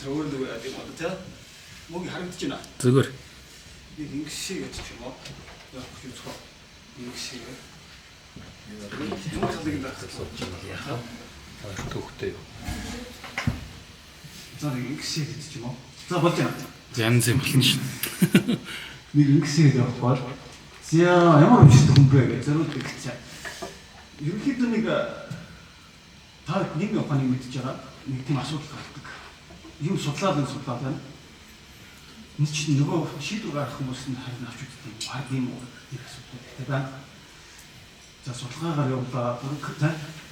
저거도 해야 돼. 어때? 목이 하름지나. зүгээр. 잉시 гэж ч юм уу. Яг хүчтэй. 잉시. Ямар чаддаг юм бэ? Төвхтэй юу. За 잉시 гэж ч юм уу. За болж байна. Янз юм болно шин. Нэг 잉시 гэж явахгүй. За ямар хүчтэй хүн бэ гэж зөвлөдөг гэж. Ерөнхийдөө нэг та нэг ухааны мэдж байгаа нэг тийм асуудал гардаг. Юм судлаад байна. Нэг ч нөгөө шийдвэр гаргах хүмүүс нь харин авч үздэг. Баг юм уу гэх асуудал. Тэгээд за судалгаагаар явуулаа.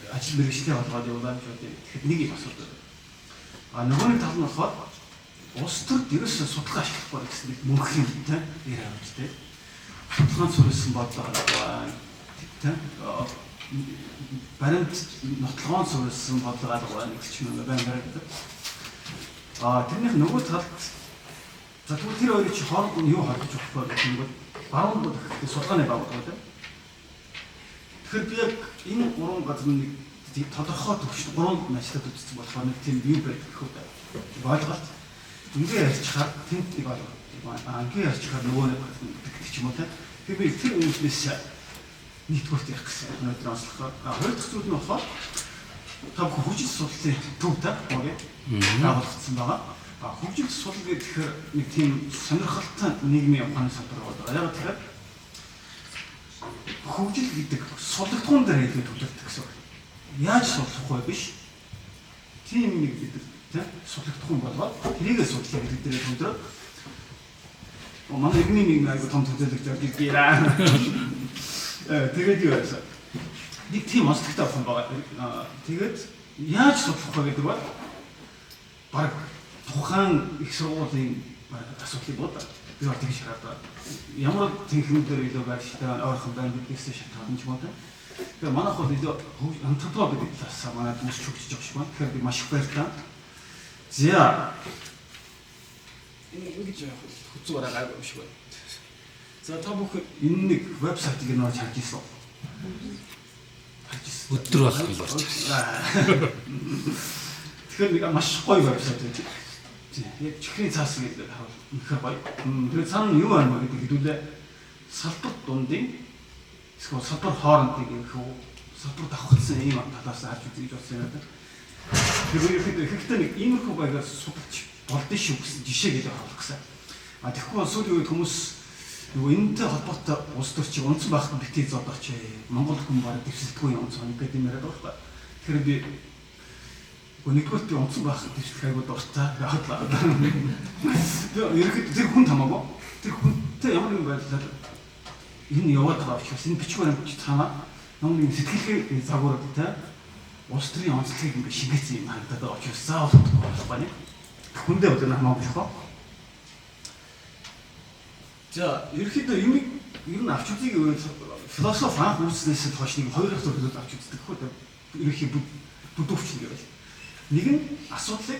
Ажил мэргэжлээ болгоод явуулаа гэж бодъё. Тэгэхээр нэг юм асуудал. Нөгөө нэг тал нь болохоор улс төрд ерөөсөө судалгаа ашиглахгүй гэсэн нэг мөнх юм тийм яриа авч тийм. Судалгаан сурсан бодлоо тийм. Баримт нотлогоон сурсан бодлого алга нэг ч юм байна гэдэг. Тэрнийх нөгөө талд за тэр хоёрын чи хооронд нь юу харж өгөх вэ гэвэл баруун бүлэгт судалгааны баг гэдэг. Тэгэхээр би яг энэ гурван газар нэг тодорхой төвшин гурван ажлаад үзсэн болохоор нэг тийм юу байдаг гэх үү. Ойлголт. Ингээ ярьчихаар тэнд нэг ойлголт. Ингээ ярьчихаар нөгөө нэг гэдэг ч юм уу те. Тэгэхээр би тэр хүмүүсээс нийтгүүрт ярих гэсэн өнөөдөр онцлохоор хоёр дахь зүйл нь болохоор та хөгжил судлалын төв та гоё байгуулагдсан байгаа. Хөгжил судлал гэхээр нэг тийм сонирхолтой нийгмийн ухааны салбар болоо. Яг тэгэхээр хөгжил гэдэг судлагдсан дээр илүү төлөвлөлт гэсэн. Яаж судлах вэ биш? Тийм нэг гэдэг тийм судлагдсан болоо. Тэрийгээ судлах гэдэг дээр төвлөрөө. Манай нийгмийн нэг том төлөвлөлт гэдэг. Тэгээд юу яасан? Нэг тийм онцлогтой хүн байгаа. Тэгээд яаж судлах вэ гэдэг бол баг тухайн их сургуулийн асуудлыг бод. Би бол тэгж хараад ямар тэнхим дээр илүү байж та ойрхон байна гэдгээс шалтгаалж юм байна. Тэгээд манайх бол илүү антрополог гэдэг талаас манай хүмүүс чөгжиж байгаа шиг байна. Тэгэхээр би маш их баярлалаа. За энэ ингэж яах вэ? Хүзүү гараа гайгүй шиг байна. За та бүхэн энэ нэг вебсайтыг нөө харж ирсэн. Өдөр болох юм болж байна. Тэгэхээр нэг маш гоё вебсайт үү. Яг чихрийн цаас гэдэг харуул үнэхээр гоё. Тэгээд цаана юу байна вэ гэдэг хэдүүлээ салбар дундын эсвэл салбар хоорондын гэх үү салбар давхцсан ийм талаас харж үзье гэж болсон юм байна. Тэгэхээр ихэвчлэн нэг иймэрхүү байгаас судалж болдсон шүү гэсэн жишээ гэж харуулах гэсэн. Тэгэхгүй сүүлийн үед хүмүүс нөгөө энэтэй холбоотой улс төрчийг онцон байхад битгий зодооч Монгол хүн бараг дэвсэлтгүй онцон гэдэг юм яриад байгаа байхгүй. Тэгэхээр би нэгдүгээр би онцон байхад дэвсэлт айгуу дуртай байхлаа. Ерөнхийдөө тэр хүн хамаагүй. Тэр хүнтэй ямар нэгэн байдлаар энэ яваад байгаа учраас энэ бичиг баримт цаанаа номын сэтгэлгээ загвараад те улс төрийн онцлогийг ингээ шингээсэн юм харагдаад байгаа учраас заавал болохгүй байна. Хүндээ бол энэ хамаагүй шүү. За, ерөнхийдөө ер нь авч үзье гэвэл философи анх үүснээс хойш нэг хоёр дахь төрөлд авч үздэг хөө ерөнхий бүдүүвч гэвэл. Нэг нь асуудлыг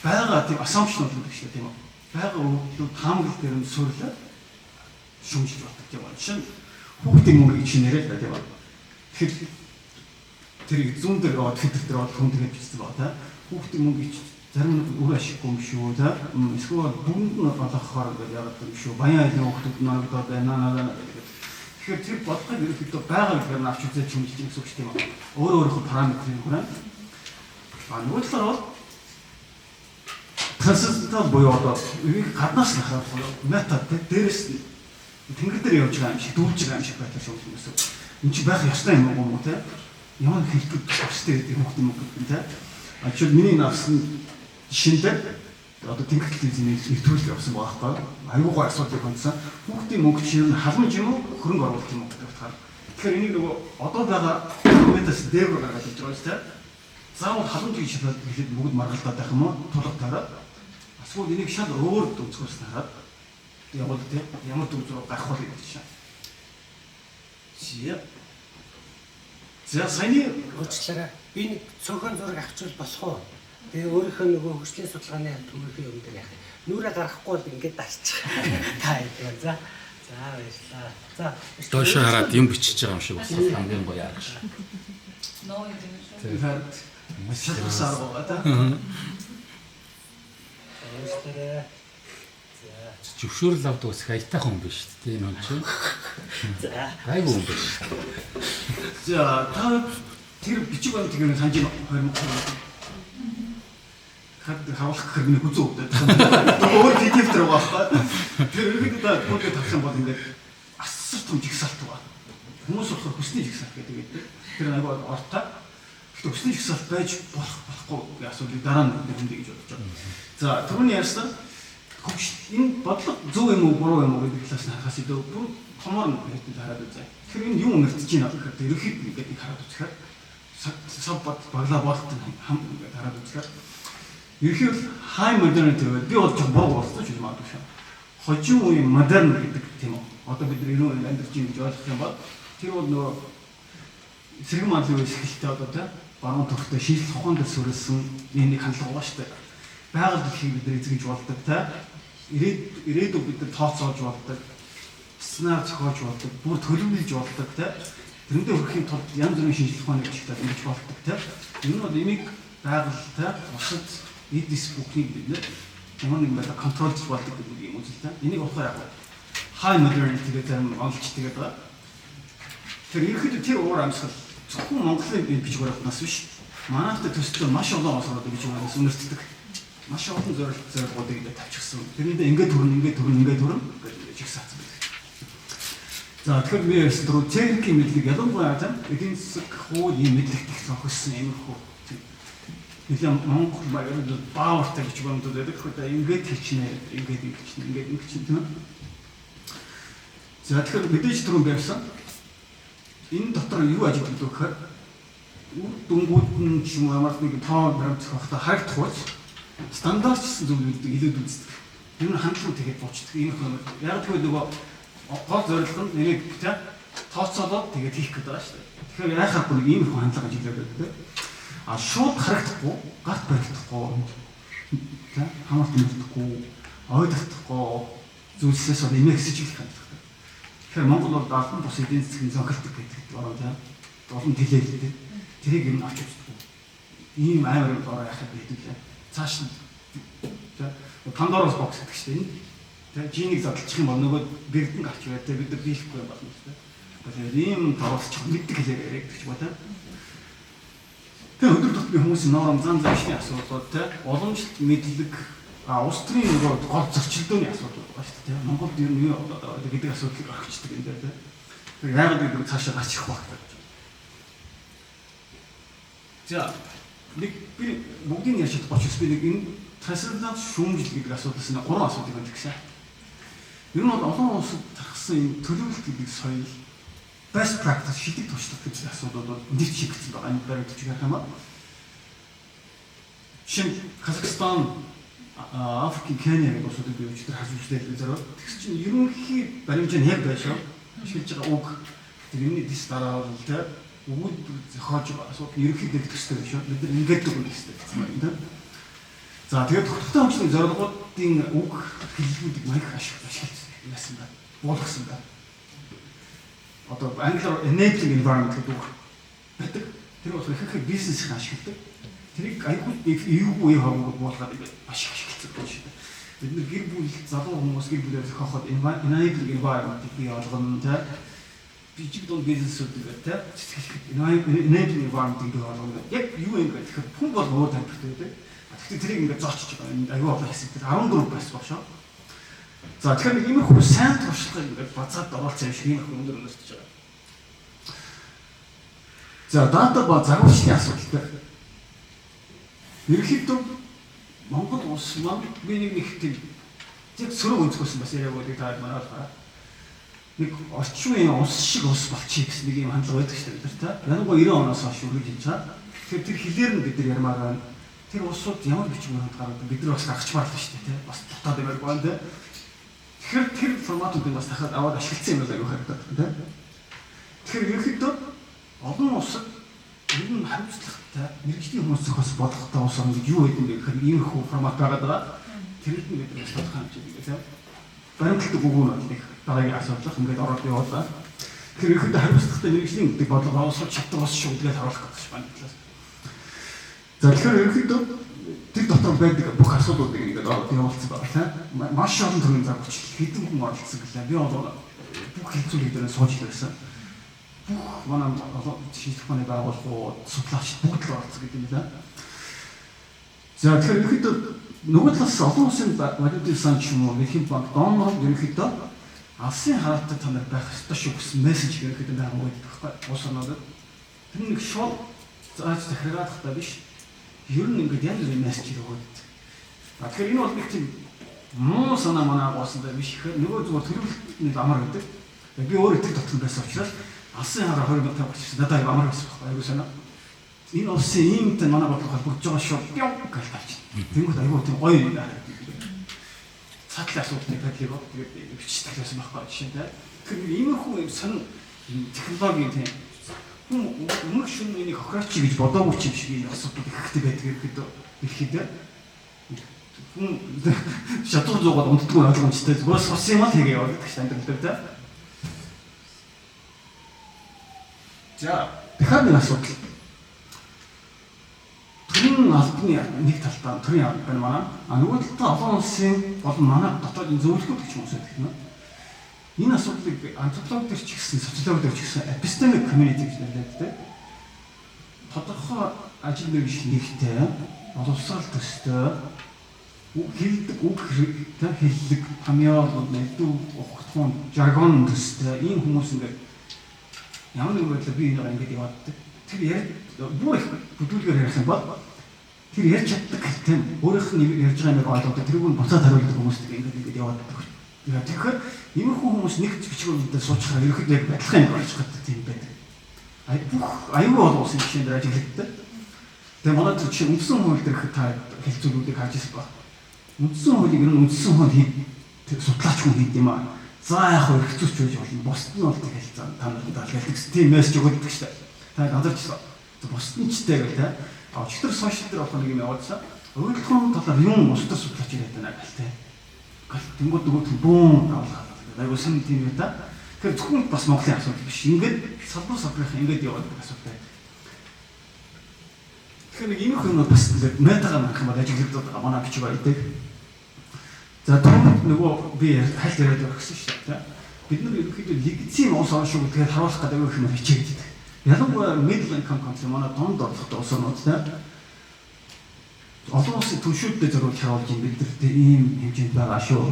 байгаа тийм assumption гэдэг шиг тийм үү. Байгаа үйл таамаглал дээр нь суйрлаад шүмжиж батдаг тийм үү. Жишээ нь хүүхдийн мөнгө чинь яриад та тийм үү. Тэгэхээр тэр зүүн дээр аваад фильтр дээр аваад хүн тэгээд бичсэн байгаа та. Хүүхдийн мөнгө зарим нь үр ашиггүй юм шүү та. Эсвэл бүгд нь болохоор гэж яагаад юм шүү. Баян айлын хүүхдүүд надад байна. Тэгэхээр тэр бодлого ерөнхийдөө байгаа гэхээр авч үзэж хэмжиж гэсэн үг шүү дээ. Өөрийнхөө параметрын хүрээ. Нөгөө талаар бол трансцендентал буюу одоо гаднаас нь харах метод дээрээс тэнгэр дээр явж байгаа юм шиг дүүж байгаа юм шиг байх шүү дээ. Энд чи байх ёстой юм уу те? Ямар хэлбэр төстэй гэдэг юм хүмүүс те. Ажил миний навсан шинээр одоо тэнгэр телевизийн нэвтрүүлэг явсан байгаа байхгүй. Аюугаа асуудыг хандсан. Хүүхдийн мөнгө чинь халамж юм уу хөрөнгө оруулалт юм уу гэдэг утгаар. Тэгэхээр энийг нөгөө одоо байгаа метас дээр гаргаж ирж байгаа шүү дээ. Заавал халамж гэж хэлээд бүгд маргалдаад байх юм уу? Тулга тараад. Эсвэл энийг шал өөр өнцгөөс хараад явал тийм ямар төв зураг гарах вэ гэдэг чинь. За саяны уучлаарай. Би нэг цөөхөн зураг авчвал болох уу? Тэгээ өөрийнхөө нөгөө хөгжлийн судалгааны төвийнхээ юм дээр яах вэ? Нүрээ гаргахгүй бол ингэж дарчих. Та яа. За баярлалаа. За доошоо хараад юм бичиж байгаа юм шиг болсон. Хамгийн гоё арга. Ноо юм. Маш шалгасаар байгаа та. Зөвшөөрөл авдаг бас хаятайхан хүн биш тийм энэ чинь. За. Гайгүй хүн биш. За та тэр бичиг баримт гэрээ санаж 2020 хад хавлах гэхээр миний хүзүү өгдөө. Өөр PDF дээр байгаа байхгүй. Тэр ерөнхийдөө та бүгд тавьсан бол ингээд асар том жигсаалт байгаа. Хүмүүс болохоор хүсний жигсаалт гэдэг. Тэр нэг ортой. Гэхдээ хүсний жигсаалт байж болохгүй гэх асуудлыг дараа нь нэгэндэ гэж бодож байгаа. За түрүүний ярьсан энэ бодлого зөв юм уу буруу юм уу гэдэг талаас нь харахаас илүү бүр томоор нь хараад үзье. Тэгэхээр энэ юу мэрдэж байна гэхээр ерөнхийдөө ингээд хараад үзэхээр сав баглаа болт хам ингээд хараад үзэхээр ерөнхийдөө high modernity би бол жоо буруу болсон ч юм аа шүү. Хожим үеийн модерн гэдэг тийм үү. Одоо бид нар ирүүн амьдарч юм гэж ойлгох юм бол тэр бол нөгөө сэргэм манлын үеэс эхэлтэй одоо тийм баруун төгтөө шинжлэх ухаан дээр суурилсан нэг хандлага байгаа шүү дээ. Байгаль дэлхийг бид нар эзэгж болдог тийм ирээдүйд бид нар тооцоолж болдог, сценар зохиож болдог, бүр төлөвлөж болдог тийм. Тэрэндээ хүрэхийн тулд янз бүрийн шинжлэх ухааны ажиглаад ингэж болдог тийм. Энэ бол имийг байгальтай усад эдис бүхнийг бид нар нэг байдлаар контролж болдог гэдэг юм үзэл тийм. Энийг болохоор яг high modernity гэдэг зарим онцлогчтой байгаа. Тэр ерөөхдөө тэр уур амьсгал зөвхөн Монголын бичиг баримтнаас биш. Манайхтай төсөлтөө маш олон улсууд бичиг баримтнаас үнэртдэг. Маш олон зорилгоодыг ингээд тавьчихсан. Тэрнийдээ ингээд төрн гэж жигсаацсан байдаг. За тэгэхээр би яасан дөрөв техникийн мэдлэг ялангуяа эдийн засаг хууль ийм мэдлэг технологи иймэрхүү. Нэгэн Монгол баярд баавартай гэж бомдод байдаг. Тэгэхээр ингээд хийчнэ, ингээд тийм үү? За тэгэхээр мэдээж түрүүн ярьсан. Энэ дотор юу ажиглагдав гэхээр үр дүнгууд нь ч юм уу ямар нэг тоо баримт зохиохтой харагдах бол стандартчсан зүйлүүдийг илүүд үздэг. Тэр нь хандлага тэгээд буучдаг. Энэ юм яг тэгвэл нөгөө гол зорилго нь нэрийг тийм тооцоолоод тэгээд хийх гэдэг байгаа шүү дээ. Тэгэхээр яхаа бүр ийм их хандлага ажиглаад байдаг. А шууд харагдахгүй, гарт баригдахгүй, тийм хамаарт мэддэхгүй, ойлгохдохгүй зүйлсээс бол имэгсэж их хандлагатай. Тэгэхээр Монгол бол албан бус эдийн засгийн зохилдог гэдэг ороо тийм олон тэлээлтэй. Тэрийг юм авч үздэг. Ийм амар ороо яхад байдаг лээ. Цааш нь Пандорос бокс гэдэг чинь тийм жинийг задлчих юм бол нөгөө бэрдэн гарч ирээд бид нар дийлэхгүй юм болно тийм. Тэгэхээр ийм тоосч мэддэг хэлээр ярьдаг ч бодоо. Тэгээ өдөр тутмын хүмүүсийн ноором зан завшны асуудлууд тийм уламжлалт мэдлэг улс төрийн нөгөө гол зөрчилдөөний асуудал байгаа шүү дээ. Монголд ер нь юу гэдэг асуудлыг орхичдаг энэ дээр тийм. Тэгэхээр яагаад гэдэг цаашаа гарч ирэх багтаа. За нэг би бүгдийг ярьж чадахгүй ч би нэг энэ трансцендент шүүмжил гэдэг асуудлаас нэг 3 асуудыг байна гэсэн. Ер нь бол олон улсад тархсан энэ төлөвлөлт гэдэг соёл best practice шидэг туршлага гэдэг асуудлууд бол нэгт шигдсэн байгаа. Энэ баримтч гэх юм аа. Шинэ Казахстан, Африк, Кenya гэх улсуудыг би өчигдөр харж үзлээ зэрэг. Тэгс чинь ерөнхий баримт нь яг байшаа. Шилж байгаа үг. Тэрний дис дараа бол тэ өгөөд зохиож байгаа асуудал ерөнхий дэг төстэй биш үү? Бид нар ингээд үг гэсэн юм тийм. За тэгээд тогтвортой хөгжлийн зорилгоодын үг хэллэгүүдийг маягт ашигласан байсан байна. Буулгасан байна. Одоо англиар enabling environment гэдэг үг байдаг. Тэр бол ихэнх бизнесийг ашигладаг. Тэрийг айгүй эвгүй хавууг буулгаад маш их ашигласан байж байна. Бид нар гэр бүл залуу хүмүүс гэр бүлээр зохиоход enabling environment бий болгоно тийм. Бичиг дунд бизнесүүд гэдэг тийм enabling environment гэдэг болгоно. Яг юу юм бэ гэхээр хүн бол өөр тамиртай байдаг. Гэхдээ тэрийг ингээд зоочж байгаа. Энэ аюу олон хэсэг тэр 14 бас багшаа. За тэгэхээр нэг иймэрхүү сайн туршлагыг ингээд базаад оруулсан юм шиг иймэрхүү өндөр өнөртөж байгаа. За дата ба загварчны асуудал. Ерөнхийдөө Монгол улс маань би нэг тийм яг сөрөг өнцгөөс бас яриаг болыг таад манайд байгаа. Нэг орчин үеийн улс шиг улс болчих гэсэн нэг юм хандлага байдаг шүү дээ бид нар та. Янаггүй 90 оноос хойш үргэлж хийж байгаа. Тэгэхээр тэр хилээр нь бид нар ярмаар байна. Тэр улсууд ямар бичиг баримт гаргадаг бид нар бас гаргачмаар л шүү дээ. Бас дутаад байгаад байна те. Тэгэхээр тэр форматуудыг бас дахиад аваад ашигласан юм байна харагдаад байна те. Тэгэхээр ерөнхийдөө олон улсад ер нь хариуцлагатай мэргэжлийн хүмүүс зохиос бодлоготой улс орн гэж юу гэдэг вэ гэхээр иймэрхүү формат байгаа. Тэрийг нь бид нар бас тодорхой хэмжээний тийм баримтлагдаг үгүүн бол нэг дараагийн асуудал ингээд ороод явуулаа. Тэгэхээр ерөнхийдөө хариуцлагатай мэргэжлийн гэдэг бодлого олсож чаддаг бас шүү гэдгээр харуулах гэж байна. За тэгэхээр ерөнхийдөө тэр дотор байдаг бүх асуудлуудыг ингээд явуулсан байна тийм. Маш олон төрлийн зам хүч хэдэн хүн оролцсон гэлээ. Би бол бүх хэцүүлэг дээр сууж байсан. Бүх манай шинжлэх ухааны байгууллагууд, судлаач бүгд л оролцсон гэдэг юм лээ. За тэгэхээр ерөнхийдөө нөгөө талаас олон улсын валютын сан ч юм уу, Эрхийн банк, донор ерөнхийдөө алсын хаалттай та нар байх ёстой шүү гэсэн мессеж ерөнхийдөө байгаа байдаг байхгүй уус орнууд. Тэр нэг шууд зааж захиргаах та биш. Ер нь ингээд янз бүрийн мессеж өгөөд. Тэгэхээр энэ бол нэг тийм муу санаа манаа гоосонтой биш гэхээр нөгөө зүгээр төрөлхтний амар гэдэг. Би өөрөө тэр дотор байсан учраас алсын хараа 20 мянга тавьчих надад амар байсан байхгүй аюу санаа. Энэ улсын иймтэй манай бодлого холбогдож байгаа шүү гэж тавьчих. Тэнгүүд аюу тийм гоё юм байна. Цаатлын асуудлыг тадлыг тэгээд бичиж тавьсан байхгүй жишээ. Тэгэхээр иймэрхүү юм сонин технологийн тийм өмнөх шүн энийг хохирооч гэж бодоогүй ч юм шиг энэ асуудал ихтэй байдаг ирэхэд хүн шатуу зугаад унтдаггүй ойлгомжтой зүгээр сус юм аа тэгээ яваад гэж танддаг да. За дахиад нэг асуудал. Төрийн албаны нэг талдаа төрийн албаны манай нөгөө талдаа олон улсын болон манай дотоодын зөвлөхөд гэж юм шиг байна. Энэ асуудлыг антрополог дээр ч гэсэн социолог дээр ч гэсэн epistemic community гэж нэрлэдэг. Тодорхой ажил мэргэжлэгтэй, боловсрал төстэй, хэлдэг үг хэрэгтэй хэллэг, хамьяалууд, нэдүү ухтхуун, жаргон төстэй ийм хүмүүс ингээд ямар нэг байдлаар би энийг ингээд явааддаг. Тэр яг бүр их бүдүүлгээр ярих юм бол тэр ярьж чаддаг гэдэг өөрийнх нь ярьж байгаа нэг ойлгоод тэрийг нь буцаад хариулдаг хүмүүстэй ингээд явааддаг. Тэгэхээр иймэрхүү хүмүүс нэг бичгүүдэд суучхаар ерөөхдөө яг адилхан юм болж гадаг тийм байдаг. Аюул бол уус жишээн дээр ажилладаг. Тэгээ манай тэр чинь үндсэн хууль дээр та хэлцүүлүүдийг харж ирсэн ба. Үндсэн хуулийг ер нь үндсэн хууль тэр судлаач хүн хийд юм аа. За яг хөө хэцүүч байж болно. Бусд нь бол тэг хэлцээ. Та нарт даалгалдаг тийм мессеж өгдөг шүү дээ. Та газарчлаа. Бусд нь ч тэгээ те. Өчтөр сошиал дээр болох нэг юм явуулсан. Өөрөлдөхөн талаар юм устдас судлаач яриад байна гэл те. Тэнгууд нөгөө бүүн аваад айгуу сан тийм юм да. Тэгэхээр зөвхөн бас Монголын асуудал биш. Ингээд салбар салбарынхаа ингээд яваад байгаа асуудал. Тэгэхээр нэг юм хүн бас метагаа нах юм бол ажиглагдаад байгаа манай бичиг байдаг. За түрүүнд нөгөө би хальт яриад байгаа гэсэн шүү дээ. Бид нар ерөнхийдөө легитим улс орн шүү гэдгээр харуулах гэдэг юм хичээдэг. Ялангуяа middle income country манай донд орлоготой улс орнууд те. Олон улсын түншүүдтэй зориулж харуулж бид нарт ийм хэмжээнд байгаа шүү.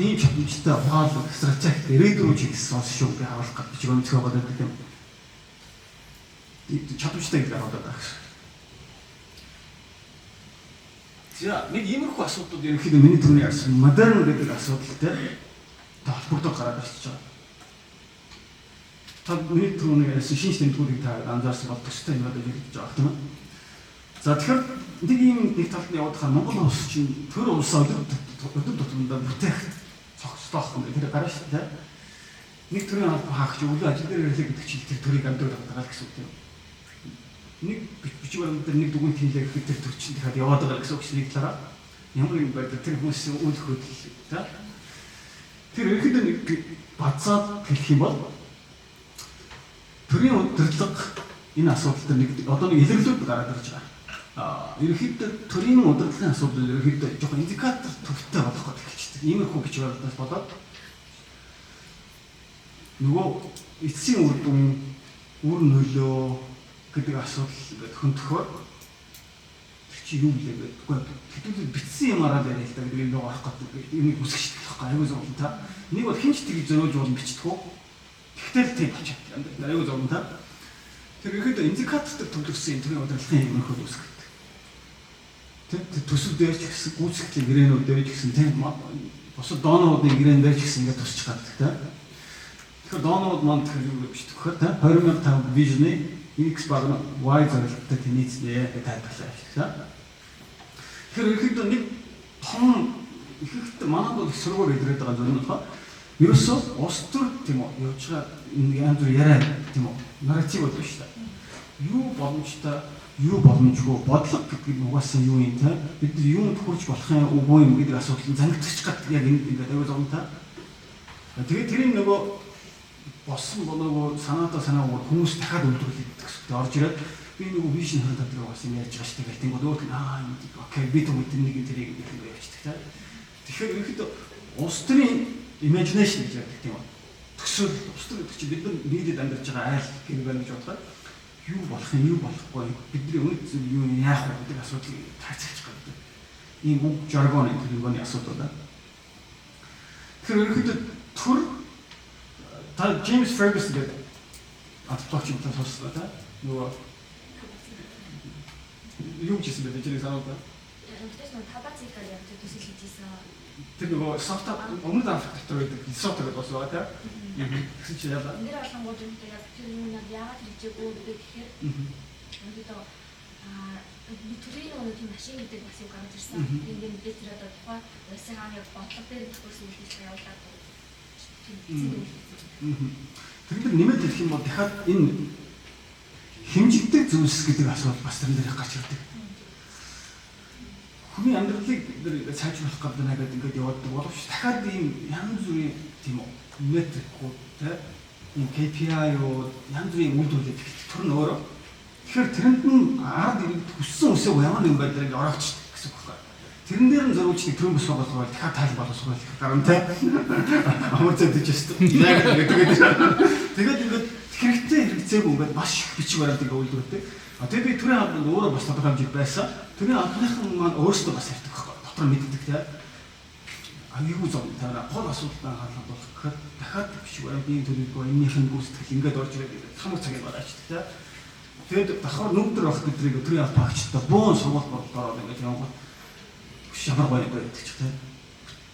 Ийм чадамжтай ухаалаг стратеги ирээдүйн чиглэсэн улс шүү гэж харуулах гэж бичиг өнцгөө боддог юм. Чадамжтай гэж харуулдаг гэсэн. За нэг иймэрхүү асуудлууд ерөнхийдөө миний түрүүний ярьсан модерн гэдэг асуудалтай холбогдоод гараад ирчихэж байгаа. Та миний түрүүний ярьсан шинж тэмдгүүдийг та анзаарсан бол төстэй юм надад хэлж байгаа тийм үү? За тэгэхээр нэг ийм нэг талд нь явах хаа Монгол улс чинь төр улсаа өдөр тутамдаа бүтээх цогцлоох юм тэр гараа шүү дээ. Нэг төрлийн албан хаагч өглөө ажил дээр ирлээ гэдэг чинь тэр төрийг амдуулаад байгаа гэсэн үг юм. Нэг бичиг баримт дээр нэг дүгнэлт хийлээ гэхэд тэр төр чинь дахиад яваад байгаа гэсэн үг шиг нэг талаараа ямар юм байд тэр хүмүүсийн үйл хөдлөл та. Тэр ерөөдөө нэг бацаад хэлэх юм бол төрийн удирдлага энэ асуудал дээр нэг одоо нэг илэрлүүд гараад ирж байгаа. Ерөнхийдөө төрийн удирдлагын асуудал ерөнхийдөө жоохон индикатор төвтэй болох гэдэг хэлчихдэг. Иймэрхүү бичиг баримтаас болоод нөгөө эцсийн үр дүн, үр нөлөө гэдэг асуудал ингээд хөндөхөөр тэр чи юу вэ гэдэггүй. Хэдүүлээ бичсэн юмараа яриа л да гэдэг юм байгаа байхгүй. Энийг үсгэж байгаа аюу зовлон та. Нэг бол хинч тгий зөрөөж бол бичдэг. Тэгтэл тийм болчиход аюу зовлон та. Тэр ерөнхийдөө индикаторт төвлөрсөн төрийн удирдлагын юмрхүүд үсгэж төсөв дээр ч гэсэн гүйцэтгэлийн гэрээнүүд дээр ч гэсэн тийм босод доонуудын гэрээн дээр ч гэсэн ингээд тусч гаддаг тийм. Тэгэхээр доонууд манд хэрэг бичдэг хөр тийм 2005 вижны X баг Y зорилттой тэнийцнээ гэж тайлбарлаа тийм. Тэгэхээр ерөнхийдөө нэг том ихэвчлэн манад бол сургууль идрээд байгаа зүйл нь болохоор ерөөсөө улс төр тийм үү явж байгаа янз бүр яриа тийм үү нарратив бол биш та. Юу боломжтой юу боломжгүй бодлого гэдэг нь угаасаа юу юм те бид нар юунд хүрч болох юм үгүй юм гэдэг асуудал зангидчих гад яг ингээд аюул зовн та. Тэгээд тэрийн нөгөө болсон болоогүй санаатаа санаагүй хүмүүс дахиад үйлдвэрлэдэг гэсэн. Орж ирээд Би нэг вижн хандлага дээр бас юм ярьж байгаа шүү дээ. Тэнгууд өөр нь окей би тэгвэл нэг юм тэрийг гэх юм явчихдаг тийм. Тэгэхээр ерөөхдөө улс төрийн imagination гэж ярьдаг тийм үү. Төсөөл улс төр гэдэг чинь бид нар нийтэд амьдарч байгаа айл гэх юм байна гэж бодоход юу болох юм юу болохгүй бидний үнэт юу яах вэ гэдэг асуудлыг тайлцах гэдэг. Ийм үг жаргон гэдэг юм байна асуудал да. Тэгэхээр ерөөхдөө төр та Джеймс Фергюсон гэдэг атлагч юм тасалсан та нөгөө юу гэсэн бэ тэр санаа ба. Тэгтээ табацикаар яг төсөл хийжсэн. Тэр нөгөө софт өмнөд Африк дотор байдаг софт гэдэг бас байгаа та. Тэгсэн чи яа. Нэр алхангууд юм яг тэр юм яагаад хийжээгүй гэдэг гэхээр өөдөө би төрийн нэг тийм машин гэдэг бас юу гарч ирсэн. Ингээд бид тэр одоо тухайн улсын хааны бодлого дээр төгссөн юм шиг явуулаад тэр нэмээд хэлэх юм бол дахиад энэ хэмжигдэх зүйлс гэдэг асуудал бас тэрэн дээр гарч ирдэг. Хүний амьдралыг бид сайжруулах гэдэг нэгэд ингээд явуулдаг боловч дахиад ийм янз бүрийн тийм үү метрикүүд ийм KPI юу янз бүрийн үйлдвэрлэлд төр нь өөрөө. Тэгэхээр тэрэнд нь ард ирээд хүссэн үсэг ямар нэгэн байдлаар ороогч гэсэн үг байна. Тэрэн дээр нь зориулж нэг төрийн бос болгоол дахиад тайл боловсгоо гэх гарантай. Амар зэдэж шүү дээ. Яг тэгээд ингээд хэрэгцээгүй ингээд маш их бичиг баримтыг үйлдвэрлэдэг. Тэгээд би төрийн хамтранд өөрөө бас тодорхой хэмжээд байсан. Төрийн хамтрынхан маань өөрсдөө бас ярьдаг байхгүй. Дотор мэддэг тийм. Аюу зам таваа гол асуудалтай хандах болох гэхээр дахиад бичиг баримтын төлөвлөгөө энийх нь гүйцэтгэл ингээд орж ирээд хамаг цагийг бараачдаг тийм. Тэгээд давхар нүгдэр байх гэдрийг төрийн багчтай бөөн сургууль бодлоор ингээд явгад шамар гоё байдаг ч тийм.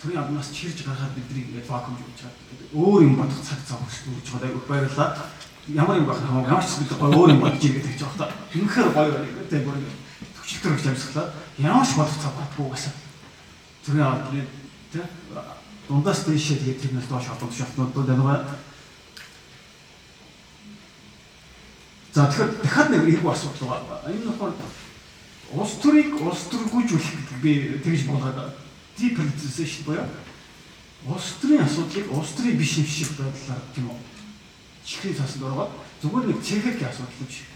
Төрийн амнаас чирж гаргаад бидний ингээд вакуум хийж чад. Өөр юм бодох цаг зав өгч байгаа айгу баярлаа. Ямар юм байх юм ямар ч зүйл гоё өөр юм бодож ирэх гэж байгаа та. Үнэхээр гоё байна. Тэгээд бүр төвчлөлтөр гэж амьсгалаа. Ямар ч бодох цаг байхгүй гэсэн. Төрийн амны тийм дундаас дэшээ тэгээд тэрнээс доош олон шалтнууд байна. За тэгэхээр дахиад нэг их асуудал байна. Энэ нь улс төрийг улс төргүйжүүлэх гэдэг би тэгж болгоод depoliticization боёо. Улс төрийн асуудлыг улс төрийн биш юм шиг байдлаар тийм үү. Чихрийн цаасанд ороод зүгээр нэг цэхэрхий асуудал биш.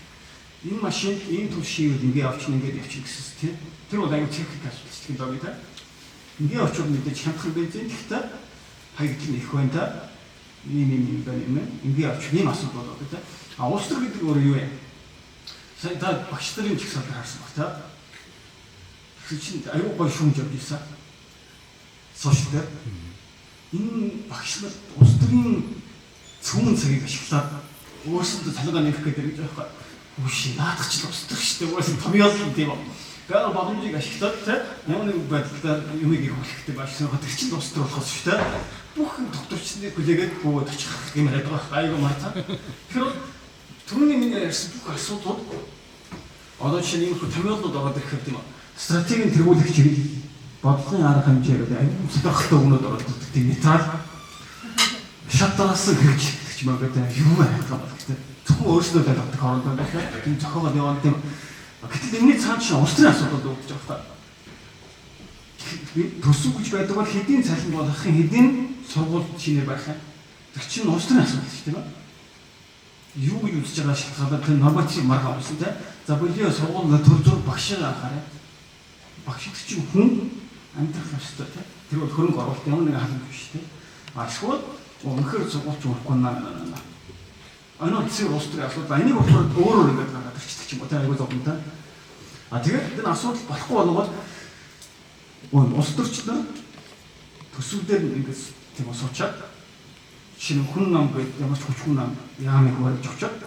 Энэ машин энэ төв шийвэл ингээд авчин ингээд явчих гэсэн тийм. Тэр бол аюу цэхэрхий асуудал чинь доо гэдэг. Ингээд авчвал мэдээж хямдхан бензин гэхдээ хаягдл их байна та. Ийм байна юм. Ингээд авчих ийм асуудал болоод гэдэг. А улс төр гэдэг өөр юу вэ? Сайн та багш нарын ч ихсэл харсан баг та. Тэгсэн чинь аюу гой шүүмж явж ирсэн. Сошиал. Энэ багш нар улс төрийн цөмөн цагийг ашиглаад өөрсөндөө цалингаа нэмэх гэдэг гэж байгаа. Үгүй наадах ч улс төр шүү дээ. Өөрсөнд томьёол юм тийм үү? Гал багамжийг ашиглаад ямар нэг байдлаар юмыг хөлөхтэй багш нар тэр чинь улс төр болохоос шүү дээ. Бүх докторчны хүлээгээд бөгөөд очих юм яриад байгаа. Айгу марцаа. Тэгэхээр түрүүний миний ярьсан бүх асуудлууд одоо чинь ийм томьёолууд ороод ирэх юм. Стратегийн тэргүүлэгч бодлогын арга хэмжээ гэдэг аюул тодорхой өгнөд ороод ирдэг. Тийм нейтрал шатаас хэрэгж гэдэг юм байна. Юу байх вэ гэдэг. Зөвхөн өөрсдөө талхдаг хоорондоо байх. Тийм зохиогоод яваад тийм. Гэтэл энэний цаана чинь улс төрийн асуудал үүсэж байгаа. Төсөв гэж байдаг бол хэдийн цалин болохын хэдийн сургууль шинээр байх юм. Тэр чинь улс төрийн асуудал шүү дээ. Юу үзэж байгаа шалтгаалаад тэр норматив маргаа авсан тийм. За бүлийн сургууль төр зур багш анхаарай. Багш чинь хүн амьдрах ёстой тийм. Тэр бол хөрөнгө оруулалт ямар нэгэн халамж биш тийм. А эсвэл өнөхөр сургуульч урахгүй наа. Анаа зэрэг улс төрийн асуудал энийг өөрөөр ингээд гаргаад ирчихдэг юм уу тийм айгүй зовлонтой. А тэгээд энэ асуудал болохгүй болгоод улс төрчнөр төсөвдөр ингээд тийм суучаад шинэ хүн нам гэдэг ямар ч хүчгүй нам яамыг барьж очоод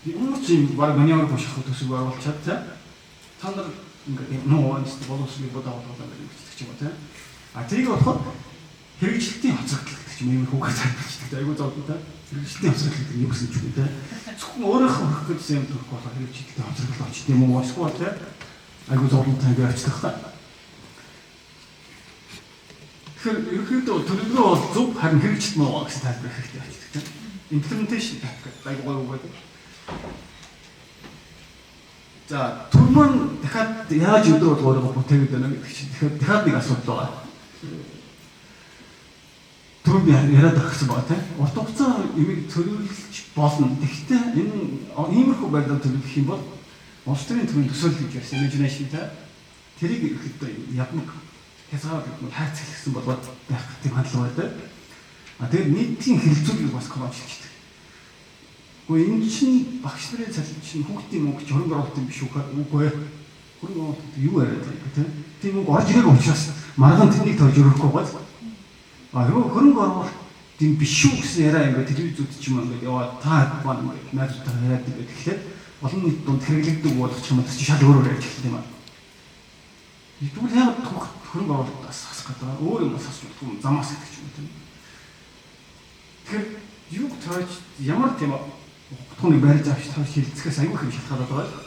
ямар ч юм баг маньяар боших төсөв оруулчаад та нар ингээд нөө онцд боловсролыг бодоод гэдэг ч юм уу тийм. А тэрийг болоход хэрэгжилтийн хоцрогдол гэдэг юм ийм хүүгээр тайлбарчдаг. Айгуу зовлонтой. Хэрэгжилтийн хоцрогдол гэдэг юм гэсэн ч юм тийм. Зөвхөн өөрөөхөө хөрөх гэсэн юм төрөх болох хэрэгжилтийн хоцрогдол очт юм уу эсвэл тийм. Айгуу зовлонтой гэж очдог та. Тэгэхээр ерөнхийдөө төлөвлөгөө бол зөв харин хэрэгжилт муу гэсэн тайлбар хэрэгтэй очдог тийм. Implementation гэдэг айгуу гоё байдаг. За түрмэн дахиад яаж өдөр бол өөрөө бүтээгээд байна гэдэг чинь тэгэхээр дахиад нэг асуудал байгаа. түрүүнд яриад өгсөн байгаа тийм. Урт хугацаа имийг төлөвлөж болно. Гэхдээ энэ иймэрхүү байдлаар төлөвлөх юм бол улс төрийн төрийн төсөөлөл гэж ярьсан imagination та тэрийг ихэд ядмаг хязгаар хайрцагласан болоод байх гэдэг хандлага байдаг. Тэгээд нийтийн хэрэгцүүлгийг бас колончлждаг. Гэхдээ энэ чинь багш нарын цалин чинь хүүхдийн мөнгө хөрөнгө оруулалт юм биш үгүй ээ. Хөрөнгө оруулалт юу яриад байгаа тийм. Тийм мөнгө орж ирэх учраас маргаан тэнийг тойж өрөхгүй байгаа. Юу хөрөнгө оруулалт тийм биш шүү гэсэн яриа ингээд телевизүүд ч юм ингээд яваад та баа ингээд найзуудтай яриад байдаг. Тэгэхээр олон нийт дунд хэрэглэгдэг болох юм чи шал өөрөөр ярьж эхэлдэг юм аа. Тэгвэл яг хөрөнгө оруулалт асах гэдэг өөр юм асуух замаас гэдэг юм тийм. Тэгэхээр юу тооч ямар тийм утганы барьж авч тооч хилцгээс аюул хэм шалтгаалаад байгаа.